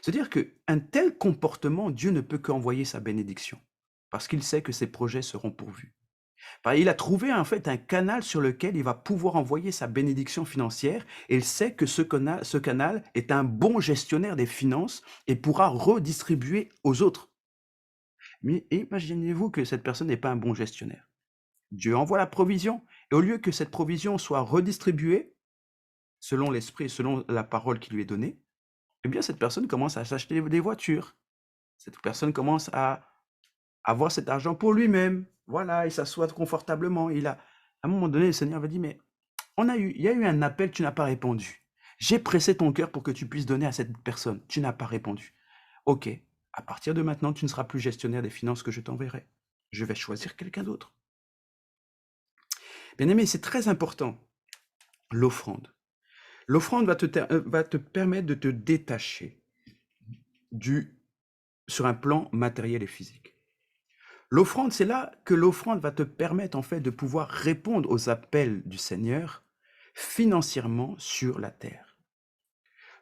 C'est-à-dire qu'un tel comportement, Dieu ne peut qu'envoyer sa bénédiction, parce qu'il sait que ses projets seront pourvus. Il a trouvé en fait un canal sur lequel il va pouvoir envoyer sa bénédiction financière, et il sait que ce canal est un bon gestionnaire des finances et pourra redistribuer aux autres. Mais imaginez-vous que cette personne n'est pas un bon gestionnaire. Dieu envoie la provision, et au lieu que cette provision soit redistribuée, selon l'esprit, selon la parole qui lui est donnée, eh bien cette personne commence à s'acheter des voitures. Cette personne commence à avoir cet argent pour lui-même. Voilà, il s'assoit confortablement. À un moment donné, le Seigneur va dire, mais il y a eu un appel, tu n'as pas répondu. J'ai pressé ton cœur pour que tu puisses donner à cette personne. Tu n'as pas répondu. Ok, à partir de maintenant, tu ne seras plus gestionnaire des finances que je t'enverrai. Je vais choisir quelqu'un d'autre. Bien aimé, c'est très important. L'offrande. L'offrande va te permettre de te détacher sur un plan matériel et physique. L'offrande, c'est là que l'offrande va te permettre en fait de pouvoir répondre aux appels du Seigneur financièrement sur la terre.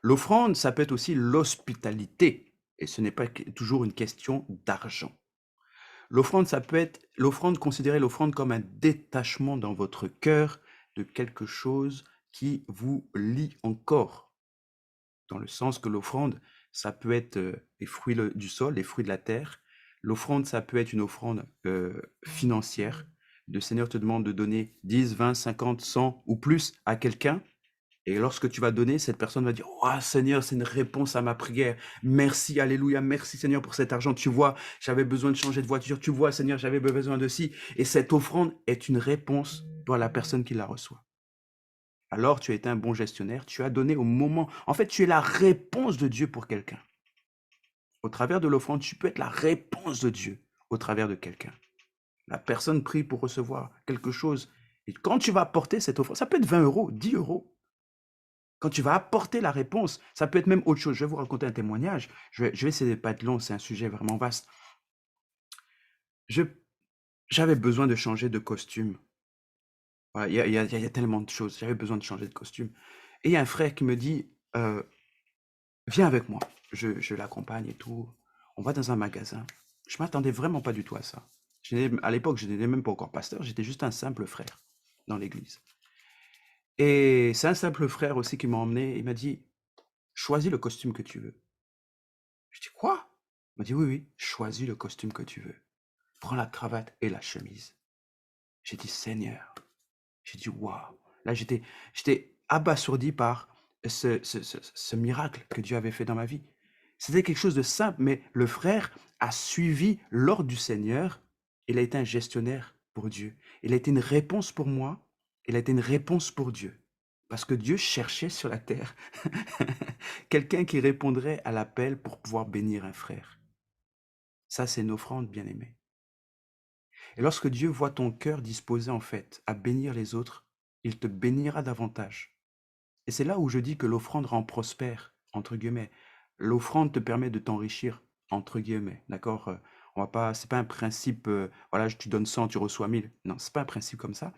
L'offrande, ça peut être aussi l'hospitalité, et ce n'est pas toujours une question d'argent. L'offrande, ça peut être considérez l'offrande comme un détachement dans votre cœur de quelque chose qui vous lie encore. Dans le sens que l'offrande, ça peut être les fruits du sol, les fruits de la terre. L'offrande, ça peut être une offrande financière. Le Seigneur te demande de donner 10, 20, 50, 100 ou plus à quelqu'un. Et lorsque tu vas donner, cette personne va dire « Oh Seigneur, c'est une réponse à ma prière. Merci, alléluia, merci Seigneur pour cet argent. Tu vois, j'avais besoin de changer de voiture. Tu vois, Seigneur, j'avais besoin de ci. » Et cette offrande est une réponse pour la personne qui la reçoit. Alors tu as été un bon gestionnaire, tu as donné au moment. En fait, tu es la réponse de Dieu pour quelqu'un. Au travers de l'offrande, tu peux être la réponse de Dieu au travers de quelqu'un. La personne prie pour recevoir quelque chose. Et quand tu vas apporter cette offrande, ça peut être 20 €, 10 €. Quand tu vas apporter la réponse, ça peut être même autre chose. Je vais vous raconter un témoignage. Je vais essayer de ne pas être long, c'est un sujet vraiment vaste. J'avais besoin de changer de costume. Il y a tellement de choses. J'avais besoin de changer de costume. Et il y a un frère qui me dit, viens avec moi. Je l'accompagne et tout. On va dans un magasin. Je ne m'attendais vraiment pas du tout à ça. À l'époque, je n'étais même pas encore pasteur. J'étais juste un simple frère dans l'église. Et c'est un simple frère aussi qui m'a emmené. Il m'a dit, choisis le costume que tu veux. Je dis, quoi? Il m'a dit, oui, oui, choisis le costume que tu veux. Prends la cravate et la chemise. J'ai dit, Seigneur. J'ai dit, waouh. Là, j'étais abasourdi par ce miracle que Dieu avait fait dans ma vie. C'était quelque chose de simple, mais le frère a suivi l'ordre du Seigneur. Il a été un gestionnaire pour Dieu. Il a été une réponse pour moi. Il a été une réponse pour Dieu. Parce que Dieu cherchait sur la terre quelqu'un qui répondrait à l'appel pour pouvoir bénir un frère. Ça, c'est une offrande, bien-aimée. Et lorsque Dieu voit ton cœur disposé, en fait, à bénir les autres, il te bénira davantage. Et c'est là où je dis que l'offrande rend prospère, entre guillemets. L'offrande te permet de t'enrichir, entre guillemets, d'accord? On va pas, c'est pas un principe, voilà, tu donnes 100, tu reçois 1000. Non, c'est pas un principe comme ça.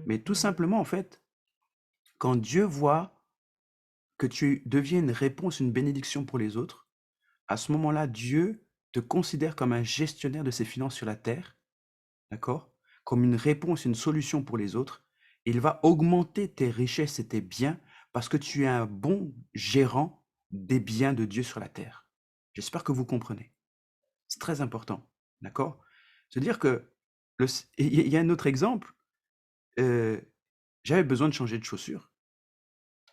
Mais tout simplement, en fait, quand Dieu voit que tu deviens une réponse, une bénédiction pour les autres, à ce moment-là, Dieu te considère comme un gestionnaire de ses finances sur la terre, d'accord? Comme une réponse, une solution pour les autres. Il va augmenter tes richesses et tes biens parce que tu es un bon gérant des biens de Dieu sur la terre. J'espère que vous comprenez. C'est très important, d'accord? C'est-à-dire que il y a un autre exemple. J'avais besoin de changer de chaussures.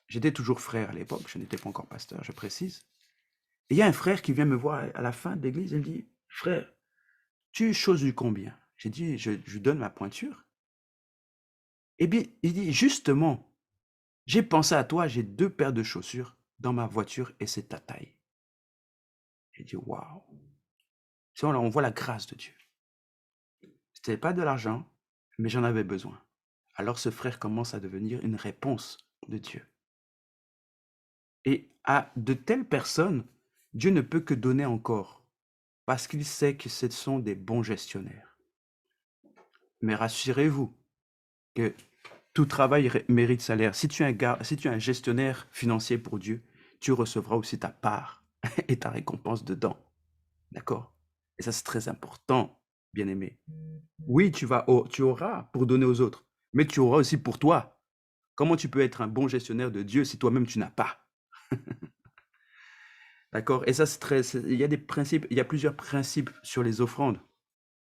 J'étais toujours frère à l'époque, je n'étais pas encore pasteur, je précise. Et il y a un frère qui vient me voir à la fin de l'église et me dit, frère, tu choses du combien? J'ai dit, je lui donne ma pointure. Eh bien, il dit, justement, j'ai pensé à toi, j'ai 2 paires de chaussures dans ma voiture et c'est ta taille. J'ai dit, waouh. C'est là, on voit la grâce de Dieu. C'était pas de l'argent, mais j'en avais besoin. Alors ce frère commence à devenir une réponse de Dieu. Et à de telles personnes, Dieu ne peut que donner encore, parce qu'il sait que ce sont des bons gestionnaires. Mais rassurez-vous que tout travail mérite salaire. Si tu es un gestionnaire financier pour Dieu, tu recevras aussi ta part et ta récompense dedans. D'accord? Et ça, c'est très important, bien-aimé. Oui, tu auras pour donner aux autres, mais tu auras aussi pour toi. Comment tu peux être un bon gestionnaire de Dieu si toi-même tu n'as pas? D'accord? Et ça, il y a des principes, il y a plusieurs principes sur les offrandes.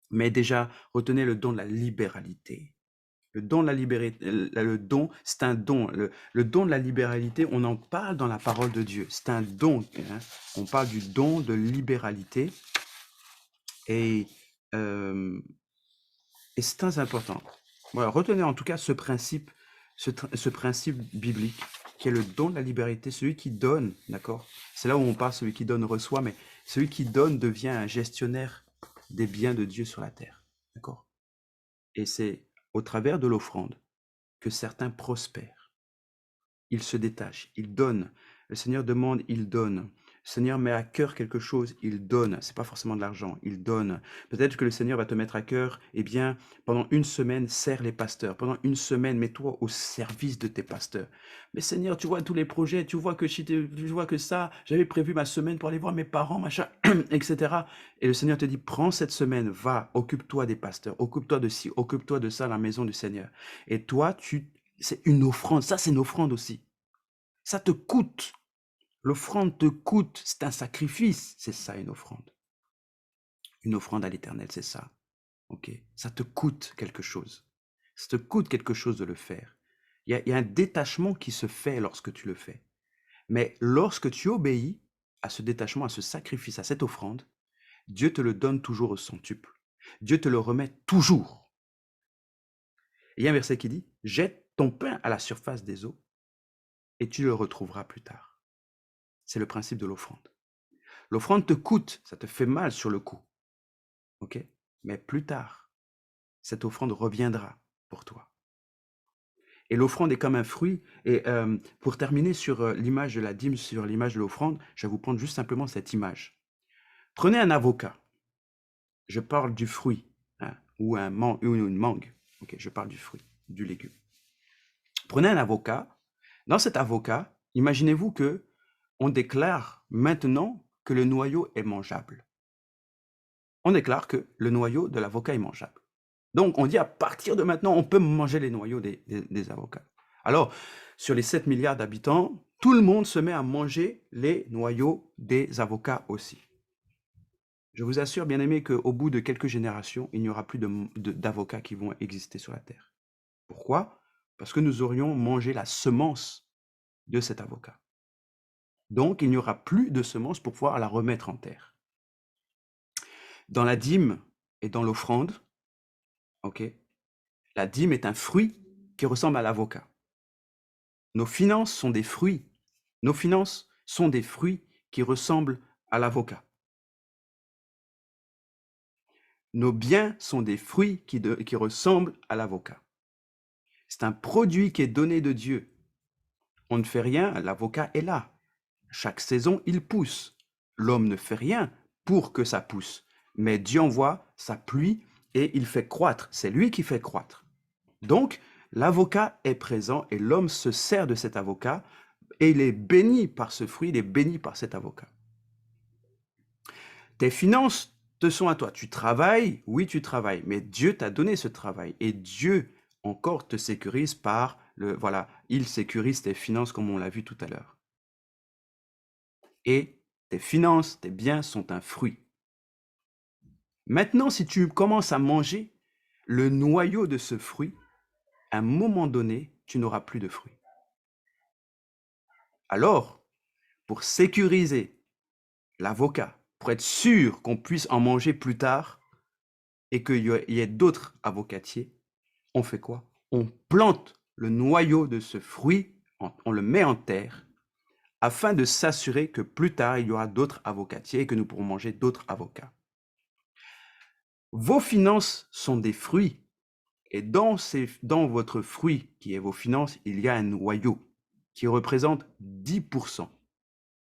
Mais déjà, retenez le don de la libéralité. Le don de la libéralité, le don, c'est un don. Le don de la libéralité, on en parle dans la parole de Dieu. C'est un don. Hein. On parle du don de libéralité. Et c'est très important. Voilà, retenez en tout cas ce principe biblique, qui est le don de la libéralité, celui qui donne, d'accord? C'est là où on parle, celui qui donne reçoit, mais celui qui donne devient un gestionnaire des biens de Dieu sur la terre, d'accord? Et c'est au travers de l'offrande que certains prospèrent. Ils se détachent, ils donnent. Le Seigneur demande, il donne. Le Seigneur met à cœur quelque chose, il donne. C'est pas forcément de l'argent, il donne. Peut-être que le Seigneur va te mettre à cœur, eh bien, pendant une semaine, sers les pasteurs. Pendant une semaine, mets-toi au service de tes pasteurs. Mais Seigneur, tu vois tous les projets, tu vois que ça, j'avais prévu ma semaine pour aller voir mes parents, machin, etc. Et le Seigneur te dit, prends cette semaine, va, occupe-toi des pasteurs, occupe-toi de ci, occupe-toi de ça, à la maison du Seigneur. Et toi, c'est une offrande. Ça, c'est une offrande aussi. Ça te coûte. L'offrande te coûte. C'est un sacrifice. C'est ça, une offrande. Une offrande à l'Éternel, c'est ça. Ok. Ça te coûte quelque chose. Ça te coûte quelque chose de le faire. Il y a un détachement qui se fait lorsque tu le fais. Mais lorsque tu obéis à ce détachement, à ce sacrifice, à cette offrande, Dieu te le donne toujours au centuple. Dieu te le remet toujours. Et il y a un verset qui dit, jette ton pain à la surface des eaux et tu le retrouveras plus tard. C'est le principe de l'offrande. L'offrande te coûte, ça te fait mal sur le coup. Ok? Mais plus tard, cette offrande reviendra pour toi. Et l'offrande est comme un fruit. Et pour terminer sur l'image de la dîme, sur l'image de l'offrande, je vais vous prendre juste simplement cette image. Prenez un avocat. Je parle du fruit, hein, ou une mangue. Ok, je parle du fruit, du légume. Prenez un avocat. Dans cet avocat, imaginez-vous que on déclare maintenant que le noyau est mangeable. On déclare que le noyau de l'avocat est mangeable. Donc, on dit à partir de maintenant, on peut manger les noyaux des avocats. Alors, sur les 7 milliards d'habitants, tout le monde se met à manger les noyaux des avocats aussi. Je vous assure, bien aimé, qu'au bout de quelques générations, il n'y aura plus d'avocats qui vont exister sur la terre. Pourquoi? Parce que nous aurions mangé la semence de cet avocat. Donc, il n'y aura plus de semence pour pouvoir la remettre en terre. Dans la dîme et dans l'offrande, ok, la dîme est un fruit qui ressemble à l'avocat. Nos finances sont des fruits. Nos finances sont des fruits qui ressemblent à l'avocat. Nos biens sont des fruits qui ressemblent à l'avocat. C'est un produit qui est donné de Dieu. On ne fait rien, l'avocat est là. Chaque saison, il pousse. L'homme ne fait rien pour que ça pousse, mais Dieu envoie sa pluie et il fait croître. C'est lui qui fait croître. Donc, l'avocat est présent et l'homme se sert de cet avocat et il est béni par ce fruit, il est béni par cet avocat. Tes finances te sont à toi. Tu travailles, oui, tu travailles, mais Dieu t'a donné ce travail et Dieu encore te sécurise par voilà, il sécurise tes finances comme on l'a vu tout à l'heure. Et tes finances, tes biens sont un fruit. Maintenant, si tu commences à manger le noyau de ce fruit, à un moment donné, tu n'auras plus de fruits. Alors, pour sécuriser l'avocat, pour être sûr qu'on puisse en manger plus tard et qu'il y ait d'autres avocatiers, on fait quoi? On plante le noyau de ce fruit, on le met en terre, afin de s'assurer que plus tard, il y aura d'autres avocatiers et que nous pourrons manger d'autres avocats. Vos finances sont des fruits, et dans votre fruit, qui est vos finances, il y a un noyau qui représente 10%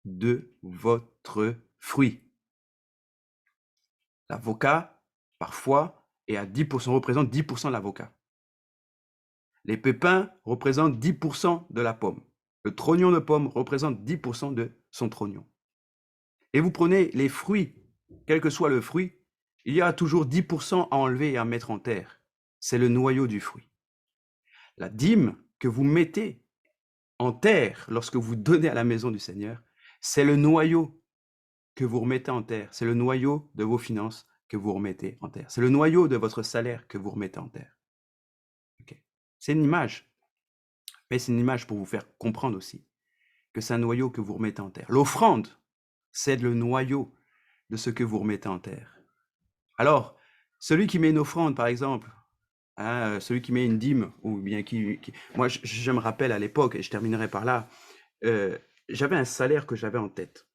de votre fruit. L'avocat, parfois, est à 10%, représente 10% de l'avocat. Les pépins représentent 10% de la pomme. Le trognon de pomme représente 10% de son trognon. Et vous prenez les fruits, quel que soit le fruit, il y a toujours 10% à enlever et à mettre en terre. C'est le noyau du fruit. La dîme que vous mettez en terre lorsque vous donnez à la maison du Seigneur, c'est le noyau que vous remettez en terre. C'est le noyau de vos finances que vous remettez en terre. C'est le noyau de votre salaire que vous remettez en terre. Okay. C'est une image. Mais c'est une image pour vous faire comprendre aussi que c'est un noyau que vous remettez en terre. L'offrande, c'est le noyau de ce que vous remettez en terre. Alors, celui qui met une offrande, par exemple, celui qui met une dîme, ou bien moi, je me rappelle à l'époque, et je terminerai par là, j'avais un salaire que j'avais en tête.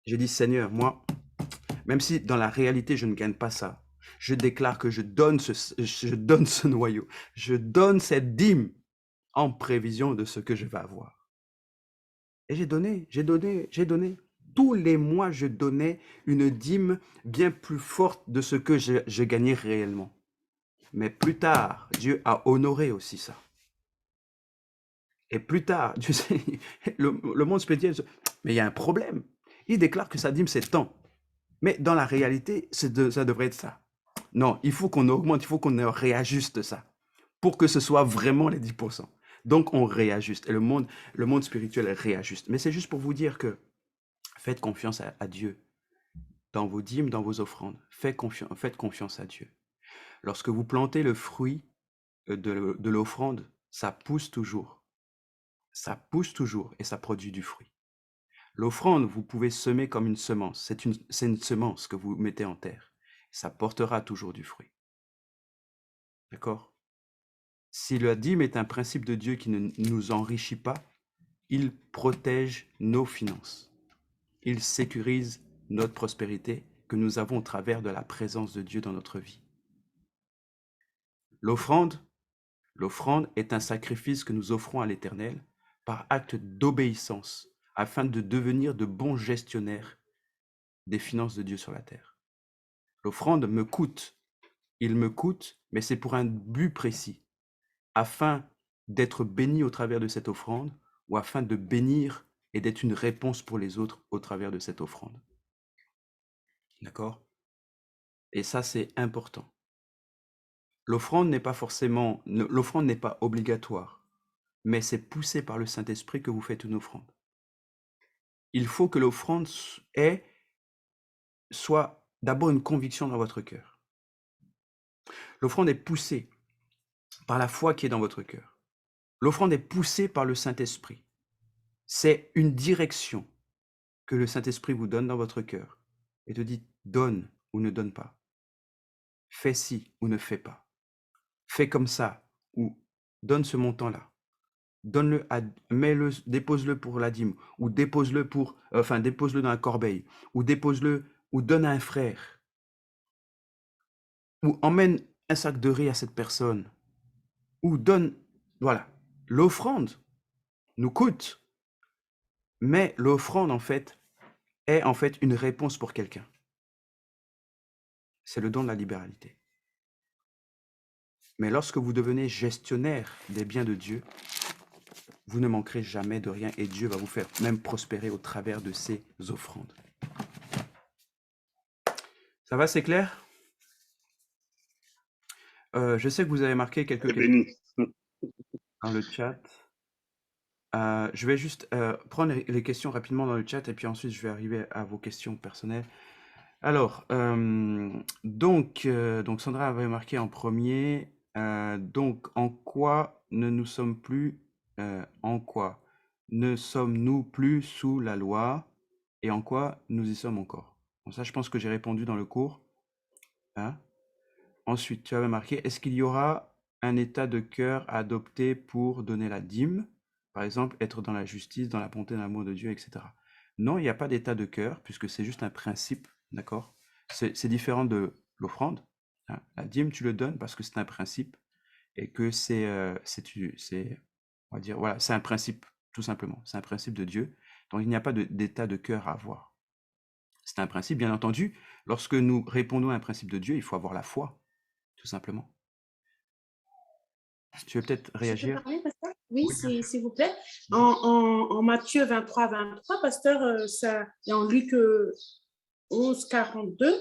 J'ai dit, Seigneur, moi, même si dans la réalité, je ne gagne pas ça, je déclare que je donne ce noyau, je donne cette dîme en prévision de ce que je vais avoir. Et j'ai donné. Tous les mois, je donnais une dîme bien plus forte de ce que je gagnais réellement. Mais plus tard, Dieu a honoré aussi ça. Et plus tard, Dieu sait, le monde spirituel, mais il y a un problème. Il déclare que sa dîme, c'est tant. Mais dans la réalité, ça devrait être ça. Non, il faut qu'on augmente, il faut qu'on réajuste ça pour que ce soit vraiment les 10%. Donc, on réajuste. Et le monde spirituel réajuste. Mais c'est juste pour vous dire que faites confiance à Dieu dans vos dîmes, dans vos offrandes. Faites confiance à Dieu. Lorsque vous plantez le fruit de l'offrande, ça pousse toujours. Ça pousse toujours et ça produit du fruit. L'offrande, vous pouvez semer comme une semence. C'est une semence que vous mettez en terre. Ça portera toujours du fruit. D'accord? Si la dîme est un principe de Dieu qui ne nous enrichit pas, il protège nos finances. Il sécurise notre prospérité que nous avons au travers de la présence de Dieu dans notre vie. L'offrande est un sacrifice que nous offrons à l'Éternel par acte d'obéissance afin de devenir de bons gestionnaires des finances de Dieu sur la terre. L'offrande me coûte. Il me coûte, mais c'est pour un but précis, afin d'être béni au travers de cette offrande ou afin de bénir et d'être une réponse pour les autres au travers de cette offrande. D'accord? Et ça, c'est important. L'offrande n'est pas obligatoire. mais c'est poussé par le Saint-Esprit que vous faites une offrande. Il faut que l'offrande soit d'abord une conviction dans votre cœur. L'offrande est poussée par la foi qui est dans votre cœur. L'offrande est poussée par le Saint-Esprit. C'est une direction que le Saint-Esprit vous donne dans votre cœur et te dit donne ou ne donne pas. Fais ci ou ne fais pas. Fais comme ça ou donne ce montant-là. Donne-le, mets-le, dépose-le pour la dîme ou dépose-le dépose-le dans la corbeille ou dépose-le ou donne à un frère ou emmène un sac de riz à cette personne ou donne, voilà. L'offrande nous coûte, mais l'offrande est en fait une réponse pour quelqu'un. C'est le don de la libéralité. Mais lorsque vous devenez gestionnaire des biens de Dieu, vous ne manquerez jamais de rien et Dieu va vous faire même prospérer au travers de ces offrandes. Ça va, c'est clair? Je sais que vous avez marqué quelques questions dans le chat. Je vais juste prendre les questions rapidement dans le chat et puis ensuite je vais arriver à vos questions personnelles. Alors, donc Sandra avait marqué en premier, donc en quoi ne sommes-nous plus sous la loi et en quoi nous y sommes encore? Bon, ça, je pense que j'ai répondu dans le cours. Hein? Ensuite, tu avais marqué, est-ce qu'il y aura un état de cœur à adopter pour donner la dîme? Par exemple, être dans la justice, dans la bonté, dans l'amour de Dieu, etc. Non, il n'y a pas d'état de cœur, puisque c'est juste un principe, d'accord? C'est différent de l'offrande. Hein. La dîme, tu le donnes parce que c'est un principe et que on va dire, voilà, c'est un principe, tout simplement. C'est un principe de Dieu. Donc, il n'y a pas d'état de cœur à avoir. C'est un principe, bien entendu. Lorsque nous répondons à un principe de Dieu, il faut avoir la foi, tout simplement. Tu veux peut-être réagir? Je peux parler, pasteur? Oui, Oui, s'il vous plaît. En Matthieu 23, 23, pasteur, et en Luc 11, 42,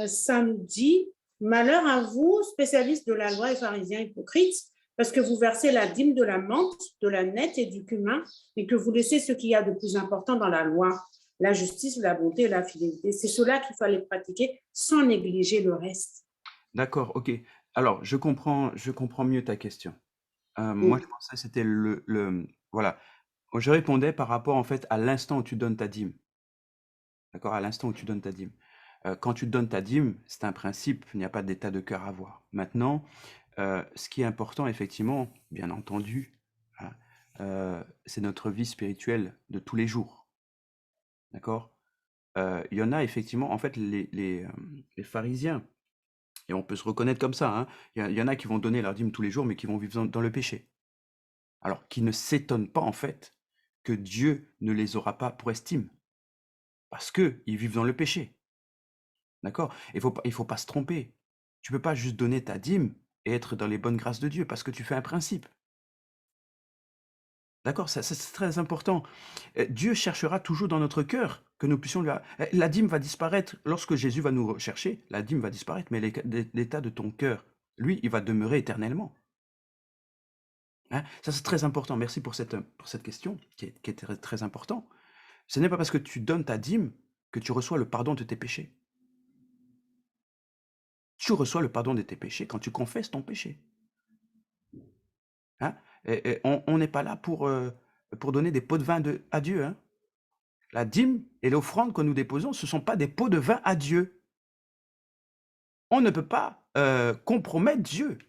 ça nous dit « Malheur à vous, spécialistes de la loi et pharisiens hypocrites, parce que vous versez la dîme de la menthe, de la nette et du cumin, et que vous laissez ce qu'il y a de plus important dans la loi, la justice, la bonté et la fidélité. C'est cela qu'il fallait pratiquer sans négliger le reste. » D'accord, ok. Alors, je comprends mieux ta question. Moi, je pensais que c'était voilà. Je répondais par rapport, en fait, à l'instant où tu donnes ta dîme. D'accord? À l'instant où tu donnes ta dîme. Quand tu donnes ta dîme, c'est un principe, il n'y a pas d'état de cœur à avoir. Maintenant, ce qui est important, effectivement, bien entendu, hein, c'est notre vie spirituelle de tous les jours. D'accord? Il y en a effectivement, en fait, les pharisiens, et on peut se reconnaître comme ça, hein, il y en a qui vont donner leur dîme tous les jours, mais qui vont vivre dans le péché. Alors, qui ne s'étonnent pas, en fait, que Dieu ne les aura pas pour estime, parce qu'ils vivent dans le péché. D'accord? Il faut pas se tromper. Tu peux pas juste donner ta dîme et être dans les bonnes grâces de Dieu, parce que tu fais un principe. D'accord? Ça, c'est très important. Dieu cherchera toujours dans notre cœur que nous puissions la dîme va disparaître lorsque Jésus va nous rechercher. La dîme va disparaître, mais l'état de ton cœur, lui, il va demeurer éternellement. Hein? Ça, c'est très important. Merci pour cette question qui est très, très important. Ce n'est pas parce que tu donnes ta dîme que tu reçois le pardon de tes péchés. Tu reçois le pardon de tes péchés quand tu confesses ton péché. Hein? Et on n'est pas là pour donner des pots de vin à Dieu. Hein? La dîme et l'offrande que nous déposons, ce ne sont pas des pots de vin à Dieu. On ne peut pas compromettre Dieu.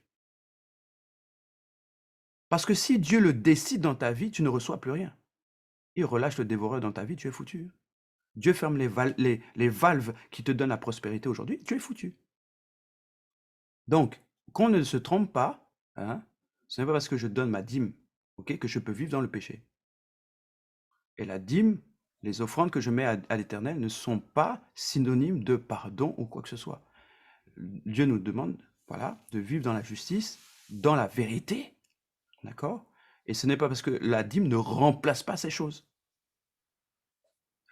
Parce que si Dieu le décide dans ta vie, tu ne reçois plus rien. Il relâche le dévoreur dans ta vie, tu es foutu. Dieu ferme les valves qui te donnent la prospérité aujourd'hui, tu es foutu. Donc, qu'on ne se trompe pas, hein, ce n'est pas parce que je donne ma dîme, okay, que je peux vivre dans le péché. Et la dîme, les offrandes que je mets à l'Éternel ne sont pas synonymes de pardon ou quoi que ce soit. Dieu nous demande, voilà, de vivre dans la justice, dans la vérité, d'accord? Et ce n'est pas parce que la dîme ne remplace pas ces choses.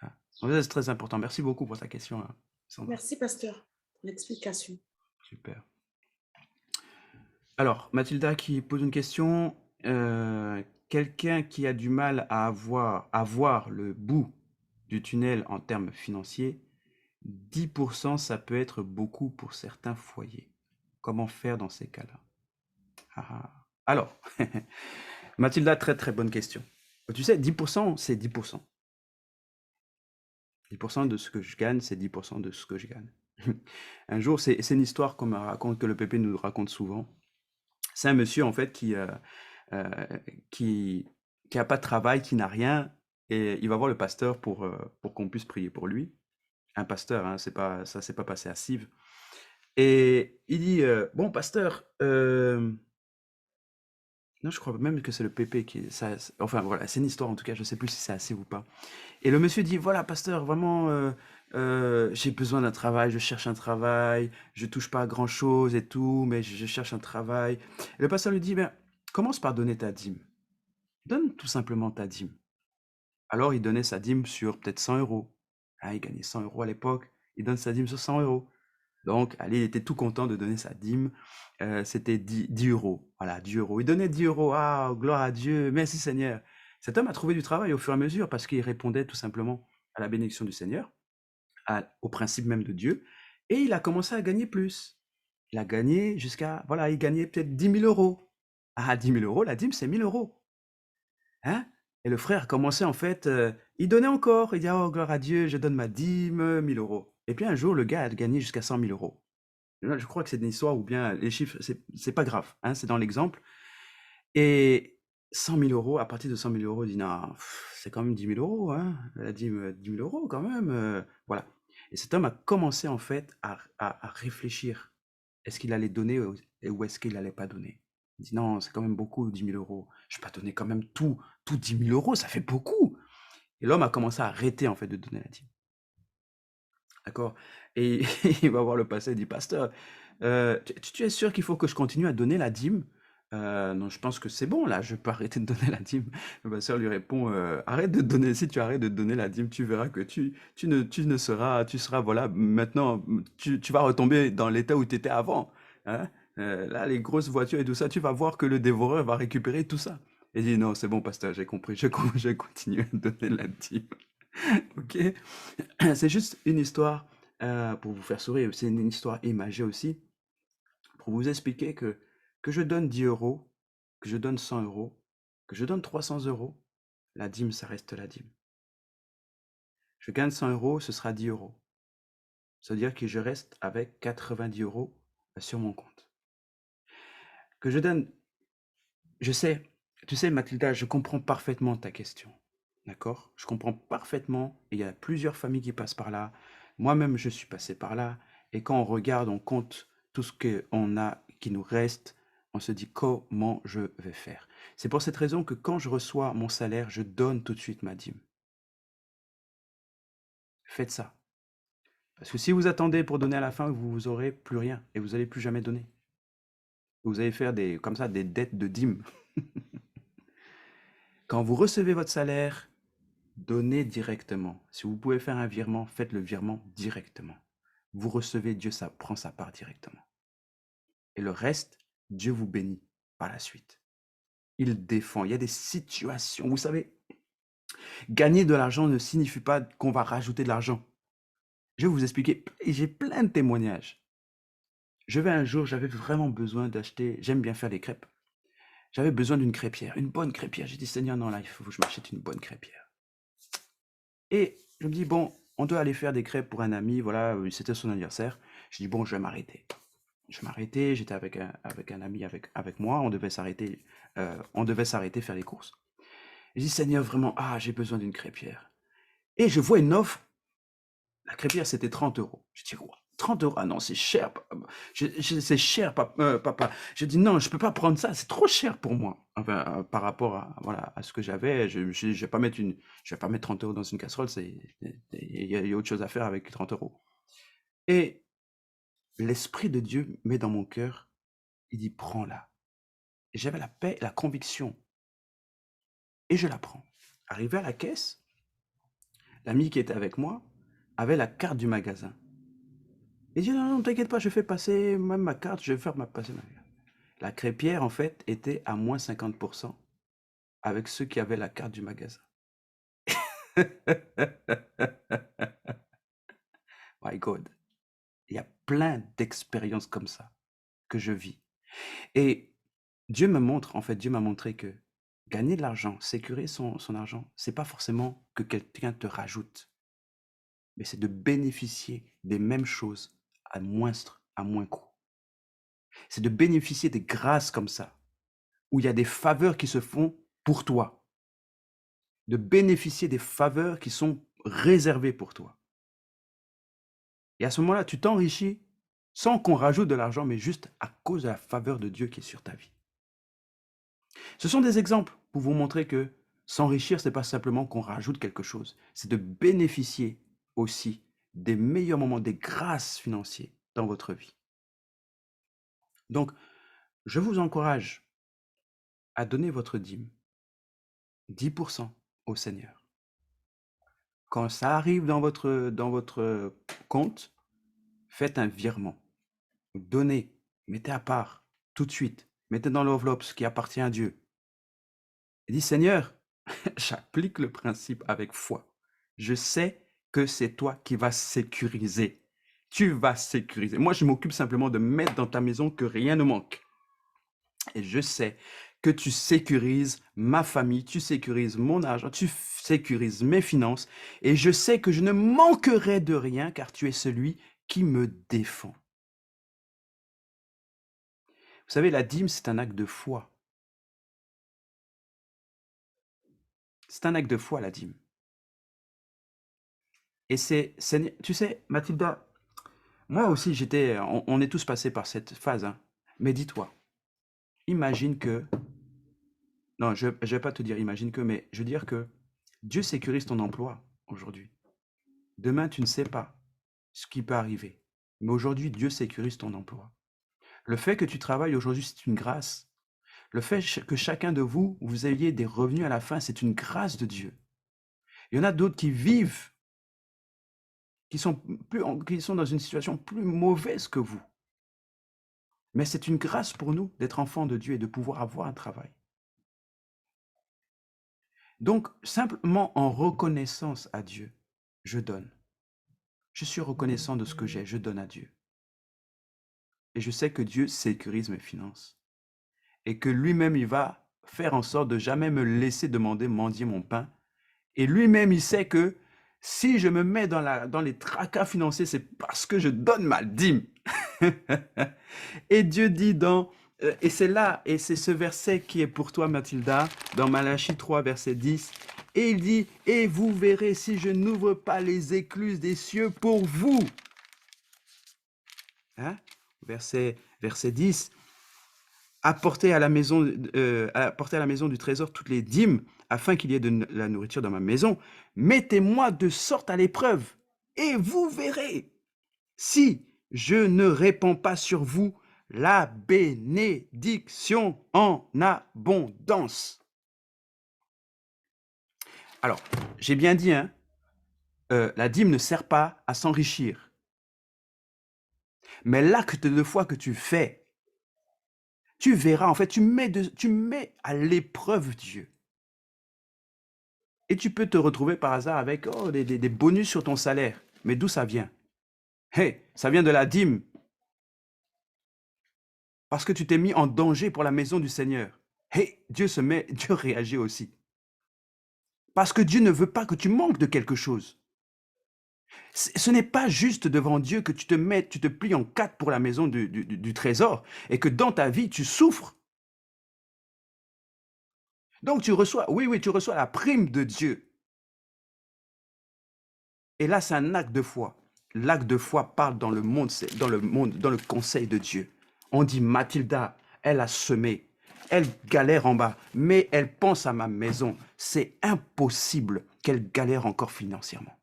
Hein. Donc ça, c'est très important. Merci beaucoup pour ta question, hein, Sandra. Merci, pasteur, pour l'explication. Super. Alors, Mathilda qui pose une question. quelqu'un qui a du mal à voir le bout du tunnel en termes financiers, 10%, ça peut être beaucoup pour certains foyers. Comment faire dans ces cas-là? Alors, Mathilda, très très bonne question. Tu sais, 10%, c'est 10%. 10% de ce que je gagne, c'est 10% de ce que je gagne. Un jour, c'est une histoire qu'on me raconte, que le Pépé nous raconte souvent. C'est un monsieur, en fait, qui a pas de travail, qui n'a rien, et il va voir le pasteur pour qu'on puisse prier pour lui. Un pasteur, hein, ça s'est pas passé à Sive. Et il dit, bon, pasteur, non, je crois même que c'est le Pépé qui... enfin, voilà, c'est une histoire, en tout cas, je sais plus si c'est assez ou pas. Et le monsieur dit, voilà, pasteur, vraiment, j'ai besoin d'un travail, je cherche un travail, je touche pas à grand-chose et tout, mais je cherche un travail. Et le pasteur lui dit, ben, commence par donner ta dîme. Donne tout simplement ta dîme. Alors, il donnait sa dîme sur peut-être 100 euros. Ah, il gagnait 100 euros à l'époque, il donne sa dîme sur 100 euros. Donc, allez, il était tout content de donner sa dîme. C'était 10 euros. Voilà, 10 euros. Il donnait 10 euros. Ah, gloire à Dieu, merci Seigneur. Cet homme a trouvé du travail au fur et à mesure parce qu'il répondait tout simplement à la bénédiction du Seigneur, au principe même de Dieu. Et il a commencé à gagner plus. Il a gagné jusqu'à, voilà, il gagnait peut-être 10 000 euros. Ah, 10 000 euros, la dîme, c'est 1 000 euros. Hein? Et le frère commençait en fait, il donnait encore. Il dit, oh, gloire à Dieu, je donne ma dîme, 1 000 euros. Et puis un jour, le gars a gagné jusqu'à 100 000 euros. Je crois que c'est une histoire ou bien les chiffres, c'est pas grave, hein, c'est dans l'exemple. Et 100 000 euros, à partir de 100 000 euros, il dit non, c'est quand même 10 000 euros, hein, elle a dit 10 000 euros quand même, voilà. Et cet homme a commencé en fait à réfléchir. Est-ce qu'il allait donner ou est-ce qu'il n'allait pas donner? Il dit non, c'est quand même beaucoup, 10 000 euros. Je ne vais pas donner quand même tout 10 000 euros, ça fait beaucoup. Et l'homme a commencé à arrêter en fait de donner la dîme. D'accord? Et il va voir le pasteur, il dit, pasteur, tu es sûr qu'il faut que je continue à donner la dîme? Non, je pense que c'est bon, là, je peux arrêter de donner la dîme. Le pasteur lui répond, arrête de donner, si tu arrêtes de donner la dîme, tu verras que tu seras, voilà, maintenant, tu vas retomber dans l'état où tu étais avant. Hein? Là, les grosses voitures et tout ça, tu vas voir que le dévoreur va récupérer tout ça. Il dit, non, c'est bon, pasteur, j'ai compris, je continue à donner la dîme. Ok? C'est juste une histoire pour vous faire sourire. C'est une histoire imagée aussi pour vous expliquer que je donne 10 euros, que je donne 100 euros, que je donne 300 euros, la dîme, ça reste la dîme. Je gagne 100 euros, ce sera 10 euros. C'est-à-dire que je reste avec 90 euros sur mon compte. Que je donne, tu sais, Mathilda, je comprends parfaitement ta question. D'accord? Je comprends parfaitement. Il y a plusieurs familles qui passent par là. Moi-même, je suis passé par là. Et quand on regarde, on compte tout ce qu'on a qui nous reste, on se dit comment je vais faire. C'est pour cette raison que quand je reçois mon salaire, je donne tout de suite ma dîme. Faites ça. Parce que si vous attendez pour donner à la fin, vous n'aurez plus rien et vous n'allez plus jamais donner. Vous allez faire comme ça des dettes de dîme. Quand vous recevez votre salaire, donnez directement. Si vous pouvez faire un virement, faites le virement directement. Vous recevez, Dieu ça prend sa part directement. Et le reste, Dieu vous bénit par la suite. Il défend. Il y a des situations, vous savez, gagner de l'argent ne signifie pas qu'on va rajouter de l'argent. Je vais vous expliquer, et j'ai plein de témoignages. Un jour, j'avais vraiment besoin d'acheter, j'aime bien faire des crêpes. J'avais besoin d'une crêpière, une bonne crêpière. J'ai dit, Seigneur, non, là, il faut que je m'achète une bonne crêpière. Et je me dis, bon, on doit aller faire des crêpes pour un ami, voilà, c'était son anniversaire. Je dis, bon, je vais m'arrêter. Je m'arrêtais, j'étais avec un ami avec moi, on devait s'arrêter faire les courses. Je dis, Seigneur, vraiment, j'ai besoin d'une crêpière. Et je vois une offre, la crêpière, c'était 30 euros. Je dis, wow, 30 euros, ah non, c'est cher, c'est cher, papa. Je dis, non, je ne peux pas prendre ça, c'est trop cher pour moi. Enfin, par rapport à ce que j'avais, je ne vais pas mettre 30 euros dans une casserole, il y a autre chose à faire avec 30 euros. Et l'Esprit de Dieu met dans mon cœur, il dit, prends-la. Et j'avais la paix, la conviction. Et je la prends. Arrivé à la caisse, l'ami qui était avec moi avait la carte du magasin. Il dit, non, t'inquiète pas, je fais passer même ma carte, je vais faire passer ma carte. La crêpière, en fait, était à moins 50% avec ceux qui avaient la carte du magasin. My God. Il y a plein d'expériences comme ça que je vis. Et Dieu me montre, en fait, Dieu m'a montré que gagner de l'argent, sécuriser son argent, c'est pas forcément que quelqu'un te rajoute, mais c'est de bénéficier des mêmes choses à moins coût. C'est de bénéficier des grâces comme ça, où il y a des faveurs qui se font pour toi, de bénéficier des faveurs qui sont réservées pour toi. Et à ce moment-là, tu t'enrichis sans qu'on rajoute de l'argent, mais juste à cause de la faveur de Dieu qui est sur ta vie. Ce sont des exemples pour vous montrer que s'enrichir, ce n'est pas simplement qu'on rajoute quelque chose, c'est de bénéficier aussi des meilleurs moments, des grâces financières dans votre vie. Donc, je vous encourage à donner votre dîme, 10% au Seigneur. Quand ça arrive dans votre compte, faites un virement. Donnez, mettez à part tout de suite. Mettez dans l'enveloppe ce qui appartient à Dieu. Et dis, Seigneur, j'applique le principe avec foi. Je sais que c'est toi qui vas sécuriser. Tu vas sécuriser. Moi, je m'occupe simplement de mettre dans ta maison que rien ne manque. Et je sais que tu sécurises ma famille, tu sécurises mon argent, tu sécurises mes finances. Et je sais que je ne manquerai de rien car tu es celui qui me défend. Vous savez, la dîme, c'est un acte de foi. C'est un acte de foi, la dîme. Et tu sais, Mathilda, moi aussi, on est tous passés par cette phase. Hein. Mais dis-toi, imagine que, non, je ne vais pas te dire imagine que, mais je veux dire que Dieu sécurise ton emploi aujourd'hui. Demain, tu ne sais pas ce qui peut arriver. Mais aujourd'hui, Dieu sécurise ton emploi. Le fait que tu travailles aujourd'hui, c'est une grâce. Le fait que chacun de vous, vous ayez des revenus à la fin, c'est une grâce de Dieu. Il y en a d'autres qui vivent, qui sont dans une situation plus mauvaise que vous. Mais c'est une grâce pour nous d'être enfants de Dieu et de pouvoir avoir un travail. Donc, simplement en reconnaissance à Dieu, je donne. Je suis reconnaissant de ce que j'ai, je donne à Dieu. Et je sais que Dieu sécurise mes finances. Et que lui-même, il va faire en sorte de jamais me laisser mendier mon pain. Et lui-même, il sait que si je me mets dans les tracas financiers, c'est parce que je donne ma dîme. Et Dieu dit et c'est là, et c'est ce verset qui est pour toi, Mathilda, dans Malachie 3, verset 10. Et il dit, et vous verrez si je n'ouvre pas les écluses des cieux pour vous. Hein? Verset 10. Apportez à la maison du trésor toutes les dîmes, afin qu'il y ait de la nourriture dans ma maison. Mettez-moi de sorte à l'épreuve, et vous verrez si je ne répands pas sur vous la bénédiction en abondance. Alors, j'ai bien dit, hein, la dîme ne sert pas à s'enrichir. Mais l'acte de foi que tu fais, tu verras, en fait, tu mets à l'épreuve Dieu. Et tu peux te retrouver par hasard avec des bonus sur ton salaire. Mais d'où ça vient? Hey, ça vient de la dîme. Parce que tu t'es mis en danger pour la maison du Seigneur. Hey, Dieu réagit aussi. Parce que Dieu ne veut pas que tu manques de quelque chose. Ce n'est pas juste devant Dieu que tu te plies en quatre pour la maison du trésor et que dans ta vie, tu souffres. Donc tu reçois la prime de Dieu. Et là, c'est un acte de foi. L'acte de foi parle dans le conseil de Dieu. On dit, Mathilda, elle a semé, elle galère en bas, mais elle pense à ma maison. C'est impossible qu'elle galère encore financièrement.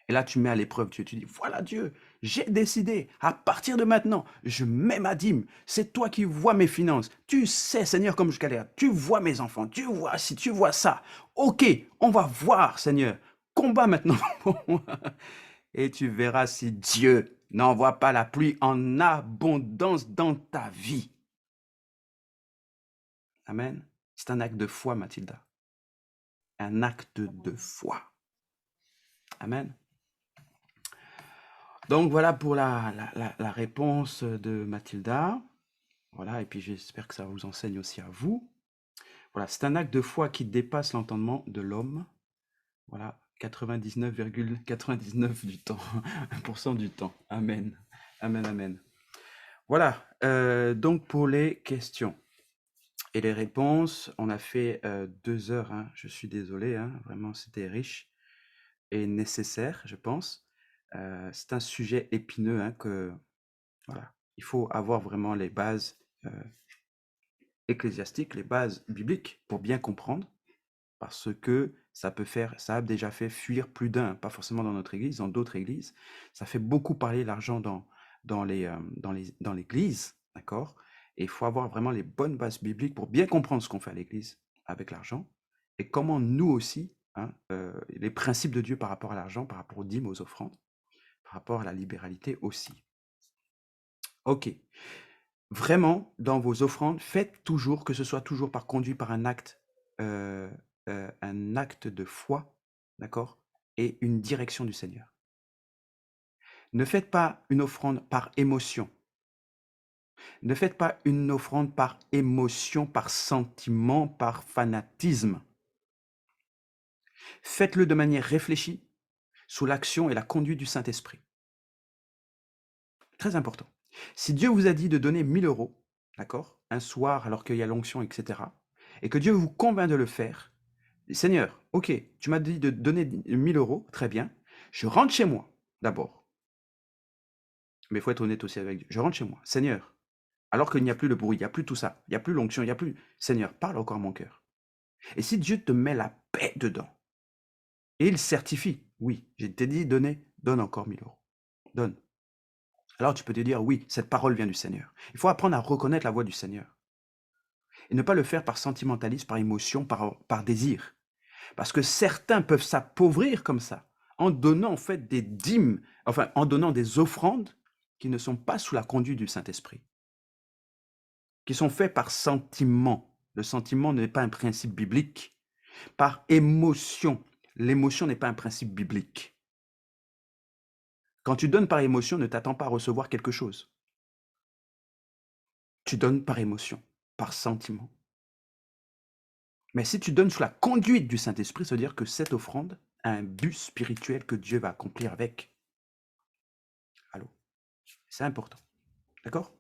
Et là, tu mets à l'épreuve Dieu. Tu dis, voilà Dieu, j'ai décidé, à partir de maintenant, je mets ma dîme. C'est toi qui vois mes finances. Tu sais, Seigneur, comme je galère. Tu vois mes enfants. Tu vois ci, tu vois ça. Ok, on va voir, Seigneur. Combat maintenant pour moi. Et tu verras si Dieu n'envoie pas la pluie en abondance dans ta vie. Amen. C'est un acte de foi, Mathilda. Un acte de foi. Amen. Donc voilà pour la réponse de Mathilda. Voilà, et puis j'espère que ça vous enseigne aussi à vous. Voilà, c'est un acte de foi qui dépasse l'entendement de l'homme. Voilà, 99,99 du temps, 1% du temps. Amen. Amen, amen. Voilà, donc pour les questions et les réponses, on a fait 2 heures, hein, je suis désolé, hein, vraiment c'était riche et nécessaire, je pense. C'est un sujet épineux, hein, que voilà, il faut avoir vraiment les bases ecclésiastiques, les bases bibliques pour bien comprendre, parce que ça a déjà fait fuir plus d'un, pas forcément dans notre église, dans d'autres églises. Ça fait beaucoup parler l'argent dans l'église, d'accord? Et il faut avoir vraiment les bonnes bases bibliques pour bien comprendre ce qu'on fait à l'église avec l'argent et comment nous aussi, hein, les principes de Dieu par rapport à l'argent, par rapport aux dîmes, aux offrandes, par rapport à la libéralité aussi. Ok. Vraiment, dans vos offrandes, faites toujours, que ce soit toujours conduit par un acte de foi, d'accord, et une direction du Seigneur. Ne faites pas une offrande par émotion. Ne faites pas une offrande par émotion, par sentiment, par fanatisme. Faites-le de manière réfléchie, sous l'action et la conduite du Saint-Esprit. Très important. Si Dieu vous a dit de donner 1 000 €, d'accord, un soir alors qu'il y a l'onction, etc., et que Dieu vous convainc de le faire, Seigneur, ok, tu m'as dit de donner 1 000 €, très bien, je rentre chez moi d'abord. Mais il faut être honnête aussi avec Dieu. Je rentre chez moi. Seigneur, alors qu'il n'y a plus le bruit, il n'y a plus tout ça, il n'y a plus l'onction, il n'y a plus... Seigneur, parle encore à mon cœur. Et si Dieu te met la paix dedans, et il certifie, oui, j'ai t'ai dit, donne encore 1 000 €. Donne. Alors tu peux te dire, oui, cette parole vient du Seigneur. Il faut apprendre à reconnaître la voix du Seigneur. Et ne pas le faire par sentimentalisme, par émotion, par désir. Parce que certains peuvent s'appauvrir comme ça, en donnant en fait des dîmes, enfin en donnant des offrandes qui ne sont pas sous la conduite du Saint-Esprit, qui sont faits par sentiment. Le sentiment n'est pas un principe biblique. Par émotion. L'émotion n'est pas un principe biblique. Quand tu donnes par émotion, ne t'attends pas à recevoir quelque chose. Tu donnes par émotion, par sentiment. Mais si tu donnes sous la conduite du Saint-Esprit, ça veut dire que cette offrande a un but spirituel que Dieu va accomplir avec. Allô? C'est important. D'accord?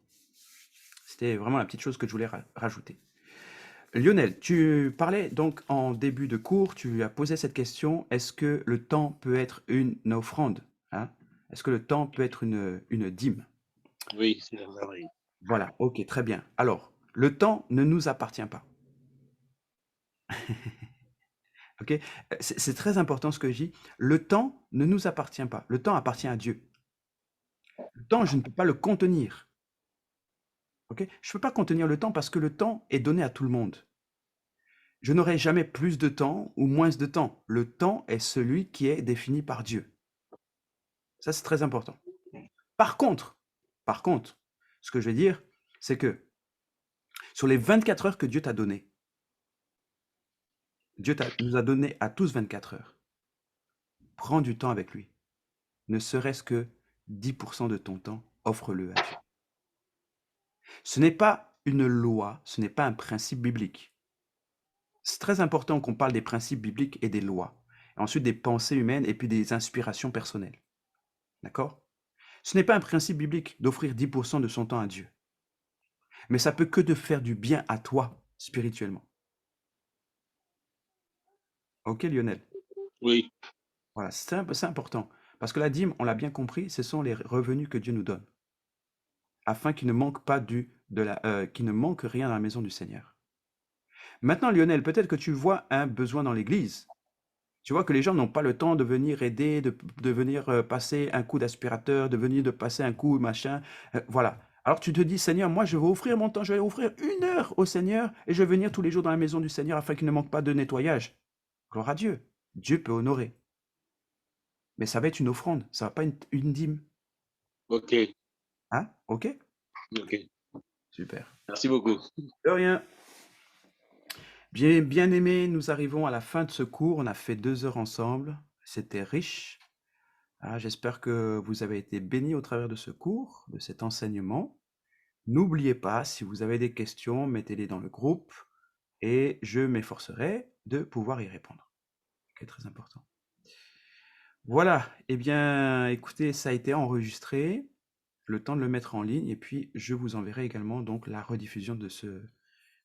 C'était vraiment la petite chose que je voulais rajouter. Lionel, tu parlais donc en début de cours, tu as posé cette question, est-ce que le temps peut être une offrande, hein? Est-ce que le temps peut être une dîme? Oui, c'est vrai. Voilà, ok, très bien. Alors, le temps ne nous appartient pas. Ok? C'est très important ce que je dis. Le temps ne nous appartient pas. Le temps appartient à Dieu. Le temps, je ne peux pas le contenir. Ok? Je ne peux pas contenir le temps parce que le temps est donné à tout le monde. Je n'aurai jamais plus de temps ou moins de temps. Le temps est celui qui est défini par Dieu. Ça, c'est très important. Par contre, ce que je vais dire, c'est que sur les 24 heures que Dieu t'a données, nous a donné à tous 24 heures. Prends du temps avec lui. Ne serait-ce que 10% de ton temps, offre-le à Dieu. Ce n'est pas une loi, ce n'est pas un principe biblique. C'est très important qu'on parle des principes bibliques et des lois. Et ensuite des pensées humaines et puis des inspirations personnelles. D'accord? Ce n'est pas un principe biblique d'offrir 10% de son temps à Dieu. Mais ça peut que de faire du bien à toi, spirituellement. Ok, Lionel? Oui, Voilà, c'est important. Parce que la dîme, on l'a bien compris, ce sont les revenus que Dieu nous donne. Afin qu'il ne manque pas qu'il ne manque rien dans la maison du Seigneur. Maintenant, Lionel, peut-être que tu vois un besoin dans l'église. Tu vois que les gens n'ont pas le temps de venir aider, de venir passer un coup d'aspirateur, de venir de passer un coup machin. Voilà. Alors tu te dis, Seigneur, moi je vais offrir mon temps, je vais offrir 1 heure au Seigneur et je vais venir tous les jours dans la maison du Seigneur afin qu'il ne manque pas de nettoyage. Gloire à Dieu. Dieu peut honorer. Mais ça va être une offrande, ça ne va pas une dîme. ok, Hein? Ok? ok. Super. Merci beaucoup. De rien. Bien aimés, nous arrivons à la fin de ce cours. On a fait 2 heures ensemble. C'était riche. J'espère que vous avez été bénis au travers de ce cours, de cet enseignement. N'oubliez pas, si vous avez des questions, mettez-les dans le groupe et je m'efforcerai de pouvoir y répondre. C'est très important. Voilà, eh bien, écoutez, ça a été enregistré, le temps de le mettre en ligne, et puis je vous enverrai également donc la rediffusion de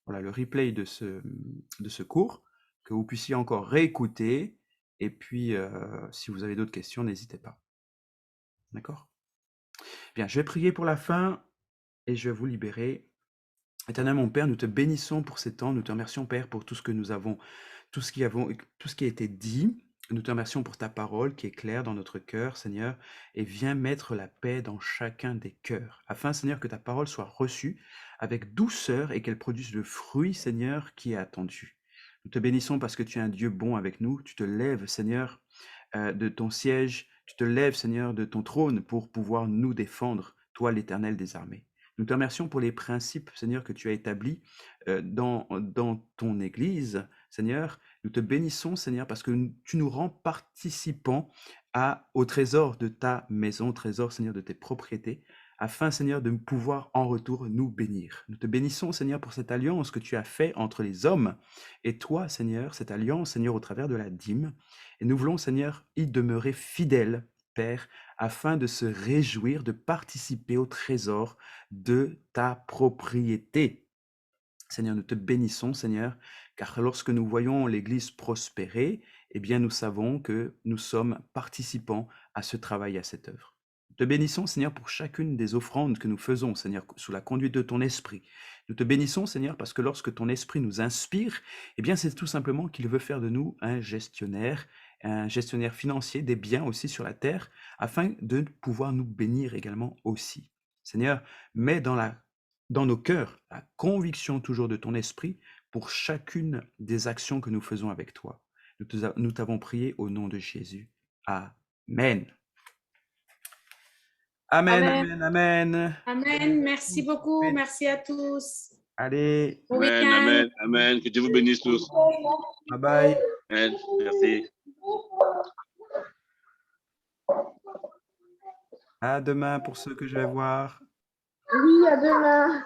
voilà, le replay de ce cours, que vous puissiez encore réécouter, et puis si vous avez d'autres questions, n'hésitez pas. D'accord? Bien, je vais prier pour la fin, et je vais vous libérer. Éternel mon Père, nous te bénissons pour ces temps, nous te remercions Père pour tout ce que nous avons, tout ce qui a été dit. Nous te remercions pour ta parole qui est claire dans notre cœur, Seigneur, et viens mettre la paix dans chacun des cœurs, afin, Seigneur, que ta parole soit reçue avec douceur et qu'elle produise le fruit, Seigneur, qui est attendu. Nous te bénissons parce que tu es un Dieu bon avec nous. Tu te lèves, Seigneur, de ton siège, tu te lèves, Seigneur, de ton trône pour pouvoir nous défendre, toi, l'Éternel des armées. Nous te remercions pour les principes, Seigneur, que tu as établis dans ton Église, Seigneur. Nous te bénissons, Seigneur, parce que tu nous rends participants au trésor de ta maison, au trésor, Seigneur, de tes propriétés, afin, Seigneur, de pouvoir en retour nous bénir. Nous te bénissons, Seigneur, pour cette alliance que tu as faite entre les hommes et toi, Seigneur, cette alliance, Seigneur, au travers de la dîme. Et nous voulons, Seigneur, y demeurer fidèles, Père, afin de se réjouir, de participer au trésor de ta propriété. Seigneur, nous te bénissons, Seigneur, car lorsque nous voyons l'Église prospérer, eh bien, nous savons que nous sommes participants à ce travail, à cette œuvre. Nous te bénissons, Seigneur, pour chacune des offrandes que nous faisons, Seigneur, sous la conduite de ton esprit. Nous te bénissons, Seigneur, parce que lorsque ton esprit nous inspire, eh bien, c'est tout simplement qu'il veut faire de nous un gestionnaire financier des biens aussi sur la terre, afin de pouvoir nous bénir également aussi. Seigneur, mets dans nos cœurs la conviction toujours de ton esprit pour chacune des actions que nous faisons avec toi. Nous t'avons prié au nom de Jésus. Amen. Amen, amen, amen. Amen. Merci beaucoup. Merci à tous. Allez. Bon Amen, week-end. amen, amen. Que Dieu vous bénisse tous. Bye bye. Amen. Merci. À demain pour ceux que je vais voir. Oui, à demain.